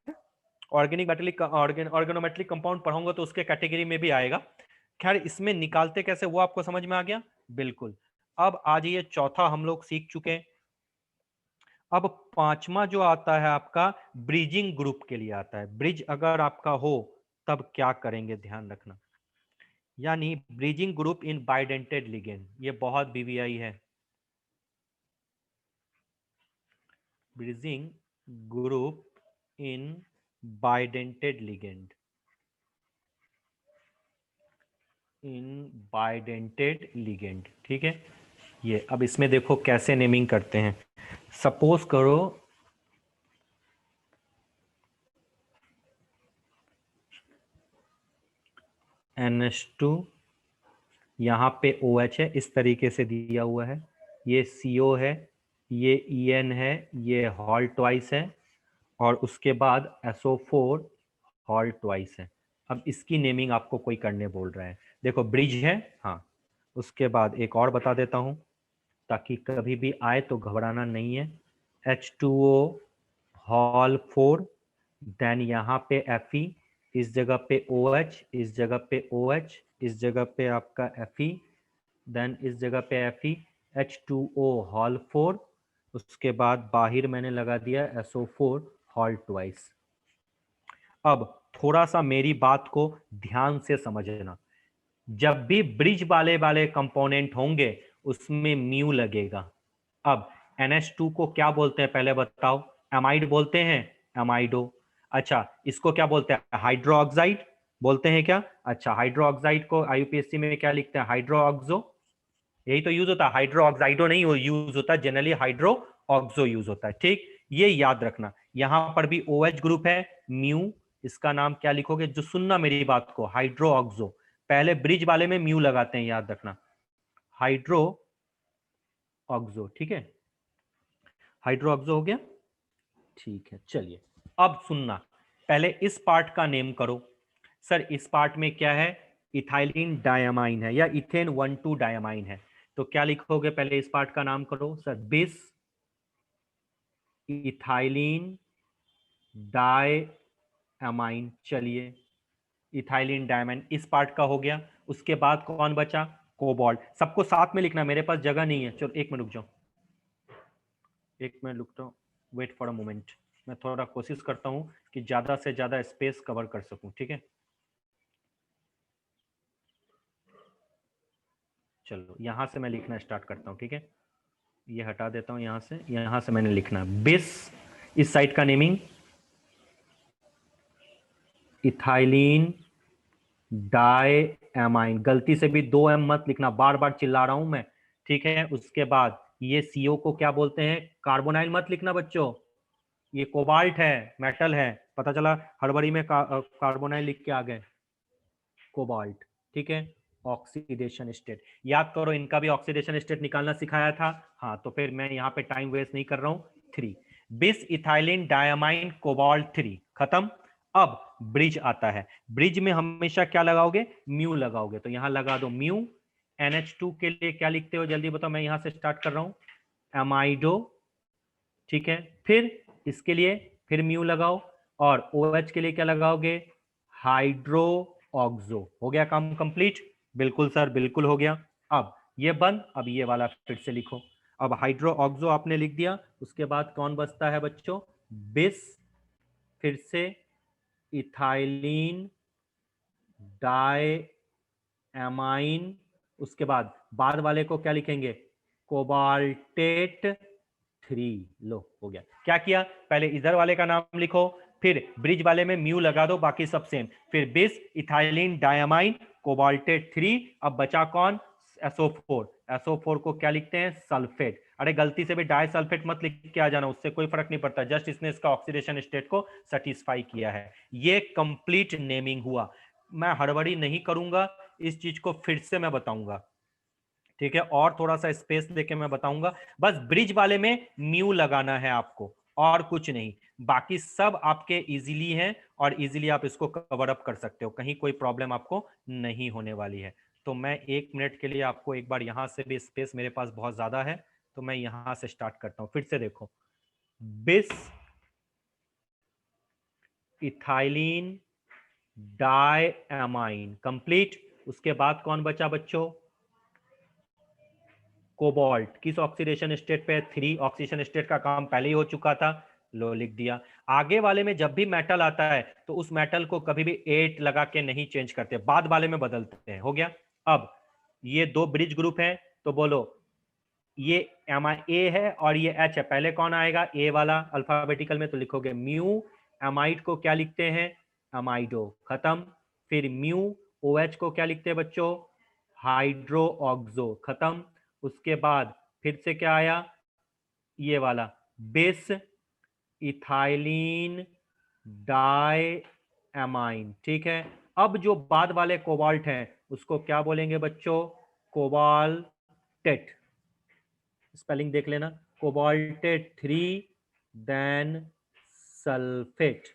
ऑर्गेनिक मेटेलिक ऑर्गेनोमेटेलिक कंपाउंड पढ़ोगे तो उसके कैटेगरी में भी आएगा। खैर इसमें निकालते कैसे वो आपको समझ में आ गया, बिल्कुल। अब आज ये चौथा हम लोग सीख चुके हैं। अब पांचवा जो आता है आपका ब्रिजिंग ग्रुप के लिए आता है। ब्रिज अगर आपका हो तब क्या करेंगे ध्यान रखना, यानी bridging group in bidentate ligand, ये बहुत BVI है। Bridging group in bidentate ligand, in bidentate ligand, ठीक है। ये अब इसमें देखो कैसे नेमिंग करते हैं। सपोज करो NH2, यहाँ पे OH है, इस तरीके से दिया हुआ है, ये CO है, ये EN है, ये हॉल ट्वाइस है, और उसके बाद SO4 हॉल ट्वाइस है। अब इसकी नेमिंग आपको कोई करने बोल रहा है, देखो ब्रिज है, हाँ। उसके बाद एक और बता देता हूँ ताकि कभी भी आए तो घबराना नहीं है। H2O हॉल 4, देन यहाँ पे Fe, इस जगह पे OH, इस जगह पे OH, इस जगह पे आपका Fe, देन इस जगह पे Fe, H2O हॉल 4, उसके बाद बाहर मैंने लगा दिया SO4 हॉल ट्वाइस। अब थोड़ा सा मेरी बात को ध्यान से समझना, जब भी ब्रिज वाले वाले कंपोनेंट होंगे उसमें म्यू लगेगा। अब NH2 को क्या बोलते हैं पहले बताओ? एमाइड बोलते हैं, एमाइडो। अच्छा, इसको क्या बोलते हैं? हाइड्रो ऑक्साइड बोलते हैं क्या? अच्छा, हाइड्रो ऑक्साइड को IUPAC में क्या लिखते हैं? हाइड्रो ऑक्सो, यही तो यूज होता है, हाइड्रो ऑक्साइडो नहीं यूज होता, जनरली हाइड्रो ऑक्सो यूज होता है, ठीक। ये याद रखना, यहां पर भी OH ग्रुप है, म्यू, इसका नाम क्या लिखोगे? जो सुनना मेरी बात को, हाइड्रो ऑक्सो, पहले ब्रिज वाले में म्यू लगाते हैं, याद रखना, हाइड्रो ऑक्सो, ठीक है। हाइड्रो ऑक्सो हो गया, ठीक है। चलिए अब सुनना, पहले इस पार्ट का नेम करो। सर इस पार्ट में क्या है? इथाइलिन डायमाइन है या इथेन 1,2 डायमाइन है, तो क्या लिखोगे? पहले इस पार्ट का नाम करो सर, बिस इथाइलिन डायमाइन। चलिए, इथाइलिन डायमाइन इस पार्ट का हो गया। उसके बाद कौन बचा? कोबाल्ट। सबको साथ में लिखना, मेरे पास जगह नहीं है। चलो एक मिनट रुक जाओ, एक मिनट रुकता हूँ, वेट फॉर अ मोमेंट। मैं थोड़ा कोशिश करता हूँ कि ज्यादा से ज्यादा स्पेस कवर कर सकूं, ठीक है। चलो यहां से मैं लिखना स्टार्ट करता हूँ, ठीक है। ये हटा देता हूँ यहां से मैंने लिखना बिस, इस साइड का नेमिंग इथाइलिन डायमाइन, गलती से भी 2M मत लिखना, बार बार चिल्ला रहा हूं मैं, ठीक है। उसके बाद ये CO को क्या बोलते हैं? कार्बोनाइल मत लिखना बच्चों, ये कोबाल्ट है, मेटल है, पता चला हड़बड़ी में कार्बोनाइल लिख के आ गए, कोबाल्ट, ठीक है। ऑक्सीडेशन स्टेट याद करो, इनका भी ऑक्सीडेशन स्टेट निकालना सिखाया था, हाँ। तो फिर मैं यहाँ पे टाइम वेस्ट नहीं कर रहा हूँ, 3 बिस इथाइलिन डायमाइन कोबाल्ट 3, खत्म। अब ब्रिज आता है, ब्रिज में हमेशा क्या लगाओगे? म्यू लगाओगे, तो यहां लगा दो म्यू। NH2 के लिए क्या लिखते हो जल्दी बताओ, मैं यहां से स्टार्ट कर रहा हूं, एमाइडो, ठीक है। फिर इसके लिए फिर म्यू लगाओ, और OH के लिए क्या लगाओगे? Hydro oxo. हो गया काम कंप्लीट? बिल्कुल सर, बिल्कुल हो गया। अब ये बंद, अब ये वाला फिर से लिखो। अब हाइड्रो ऑक्सो आपने लिख दिया, उसके बाद कौन बचता है बच्चों? बिस, फिर से इथाइलिन डायमाइन, उसके बाद वाले को क्या लिखेंगे? कोबाल्टेट 3। लो हो गया। क्या किया? पहले इधर वाले का नाम लिखो, फिर ब्रिज वाले में म्यू लगा दो, बाकी सब सेम, फिर बिस इथाइलिन डायमाइन कोबाल्टेट 3। अब बचा कौन? SO4। SO4 को क्या लिखते हैं? सल्फेट। अरे गलती से भी डाई सल्फेट मत लिख के आ जाना, उससे कोई फर्क नहीं पड़ता, जस्ट इसने इसका ऑक्सीडेशन स्टेट को सेटिस्फाई किया है। ये कंप्लीट नेमिंग हुआ। मैं हड़बड़ी नहीं करूंगा, इस चीज को फिर से मैं बताऊंगा, ठीक है, और थोड़ा सा स्पेस लेके मैं बताऊंगा। बस ब्रिज वाले में म्यू लगाना है आपको, और कुछ नहीं, बाकी सब आपके इजीली हैं, और इजीली आप इसको कवर अप कर सकते हो, कहीं कोई प्रॉब्लम आपको नहीं होने वाली है। तो मैं 1 मिनट के लिए आपको एक बार यहां से भी, स्पेस मेरे पास बहुत ज्यादा है, तो मैं यहां से स्टार्ट करता हूं। फिर से देखो, बिस इथाइलिन डायमाइन कंप्लीट। उसके बाद कौन बचा बच्चों? कोबाल्ट। किस ऑक्सीडेशन स्टेट पे? 3। ऑक्सीडेशन स्टेट का काम पहले ही हो चुका था, लो लिख दिया। आगे वाले में जब भी मेटल आता है तो उस मेटल को कभी भी 8 लगा के नहीं चेंज करते, बाद वाले में बदलते हैं। हो गया। अब ये 2 ब्रिज ग्रुप हैं, तो बोलो ये ए है और ये एच है, पहले कौन आएगा? ए वाला अल्फाबेटिकल में, तो लिखोगे म्यू। एमाइड को क्या लिखते हैं? एमाइडो, खत्म। फिर म्यू ओ एच को क्या लिखते हैं बच्चों? हाइड्रो ऑक्सो, खत्म। उसके बाद फिर से क्या आया? ये वाला बेस इथाइलिन डाई एमाइन, ठीक है। अब जो बाद वाले कोबाल्ट हैं उसको क्या बोलेंगे बच्चों? कोबाल्टेट, स्पेलिंग देख लेना, कोबाल्टेट 3 देन सल्फेट।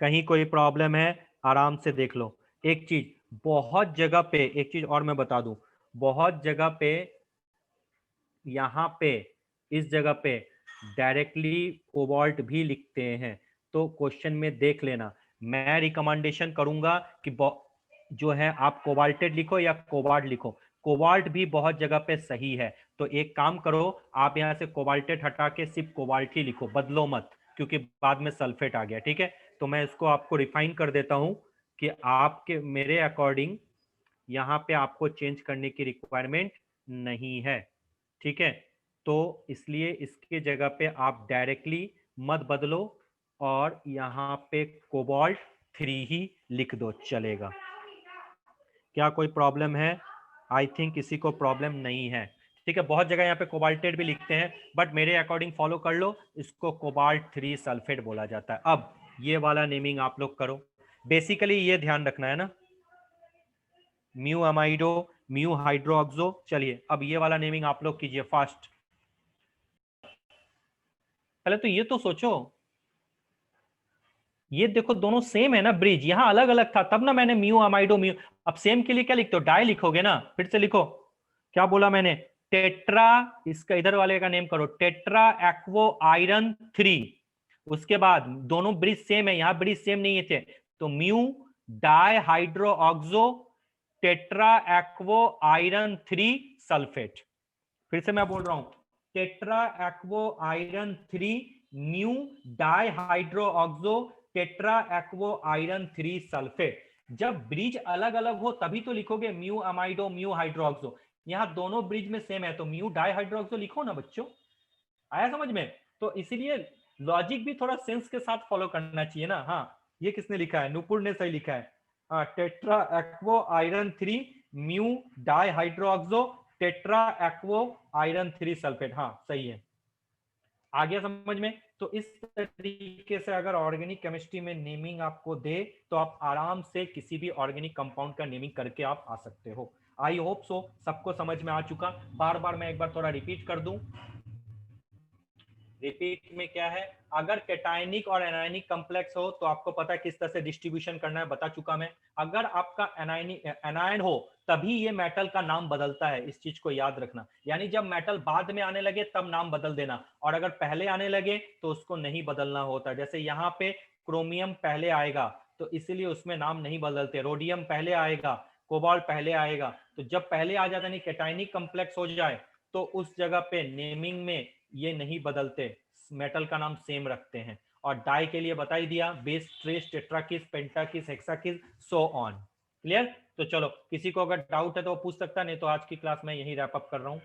कहीं कोई प्रॉब्लम है आराम से देख लो। एक चीज बहुत जगह पे, एक चीज और मैं बता दूं, बहुत जगह पे यहाँ पे इस जगह पे डायरेक्टली कोबाल्ट भी लिखते हैं, तो क्वेश्चन में देख लेना। मैं रिकमेंडेशन करूंगा कि जो है आप कोबाल्टेड लिखो या कोबाल्ट लिखो, कोबाल्ट भी बहुत जगह पे सही है। तो एक काम करो, आप यहाँ से कोबाल्टेड हटा के सिर्फ कोबाल्ट ही लिखो, बदलो मत, क्योंकि बाद में सल्फेट आ गया, ठीक है। तो मैं इसको आपको रिफाइन कर देता हूं कि आपके मेरे अकॉर्डिंग यहाँ पे आपको चेंज करने की रिक्वायरमेंट नहीं है, ठीक है। तो इसलिए इसके जगह पे आप डायरेक्टली मत बदलो और यहाँ पे कोबाल्ट 3 ही लिख दो, चलेगा। क्या कोई प्रॉब्लम है? आई थिंक किसी को प्रॉब्लम नहीं है, ठीक है। बहुत जगह यहाँ पे कोबाल्टेट भी लिखते हैं, बट मेरे अकॉर्डिंग फॉलो कर लो, इसको कोबाल्ट 3 सल्फेट बोला जाता है। अब ये वाला नेमिंग आप लोग करो, बेसिकली ये ध्यान रखना है ना, म्यू अमाइडो, म्यू हाइड्रोक्सो। चलिए अब ये वाला नेमिंग आप लोग कीजिए फास्ट। पहले तो ये तो सोचो, ये देखो दोनों सेम है ना, ब्रिज यहाँ अलग अलग था तब ना मैंने म्यू अमाइडो म्यू। अब सेम के लिए क्या लिखते हो? डाई लिखोगे ना, फिर से लिखो। क्या बोला मैंने? टेट्रा, इसका इधर वाले का नेम करो टेट्रा एक्वो आयरन 3। उसके बाद दोनों ब्रिज सेम है, यहाँ ब्रिज सेम नहीं थे, तो mu di hydroxo tetra aquo iron 3 sulphate. फिर से मैं बोल रहा हूं, tetra aquo iron 3 mu di hydroxo tetra aquo iron 3 sulphate. जब ब्रिज अलग अलग हो तभी तो लिखोगे म्यू अमाइडो म्यू हाइड्रोक्सो। यहाँ दोनों ब्रिज में सेम है तो म्यू डाई हाइड्रोक्सो लिखो ना बच्चों। आया समझ में? तो इसीलिए लॉजिक भी थोड़ा सेंस के साथ फॉलो करना चाहिए ना। हाँ, ये किसने लिखा है? नुपुर ने सही लिखा है। हाँ, tetra aquo iron 3 mu di hydroxo tetra aquo iron 3 sulphate. हाँ सही है, आ गया समझ में? तो इस तरीके से अगर ऑर्गेनिक केमिस्ट्री में नेमिंग आपको दे तो आप आराम से किसी भी ऑर्गेनिक कंपाउंड का नेमिंग करके आप आ सकते हो। आई होप सो सबको समझ में आ चुका। बार बार मैं एक बार थोड़ा रिपीट कर दूं। रिपीट में क्या है, अगर कैटायनिक और एनायनिक कॉम्प्लेक्स हो तो आपको पता है किस तरह से डिस्ट्रीब्यूशन करना है, बता चुका मैं। अगर आपका एनायन हो तभी ये मेटल का नाम बदलता है, इस चीज को याद रखना। यानी जब मेटल बाद में आने लगे तब नाम बदल देना, और अगर पहले आने लगे तो उसको नहीं बदलना होता। जैसे यहाँ पे क्रोमियम पहले आएगा तो इसीलिए उसमें नाम नहीं बदलते, रोडियम पहले आएगा, कोबाल्ट पहले आएगा। तो जब पहले आ जाता नहीं कैटायनिक कॉम्प्लेक्स हो जाए तो उस जगह पे नेमिंग में ये नहीं बदलते, मेटल का नाम सेम रखते हैं। और डाई के लिए बता ही दिया, bis, tris, tetrakis, pentakis, hexakis, so on. Clear? तो चलो किसी को अगर डाउट है तो वो पूछ सकता, नहीं तो आज की क्लास में यही रैप अप कर रहा हूँ।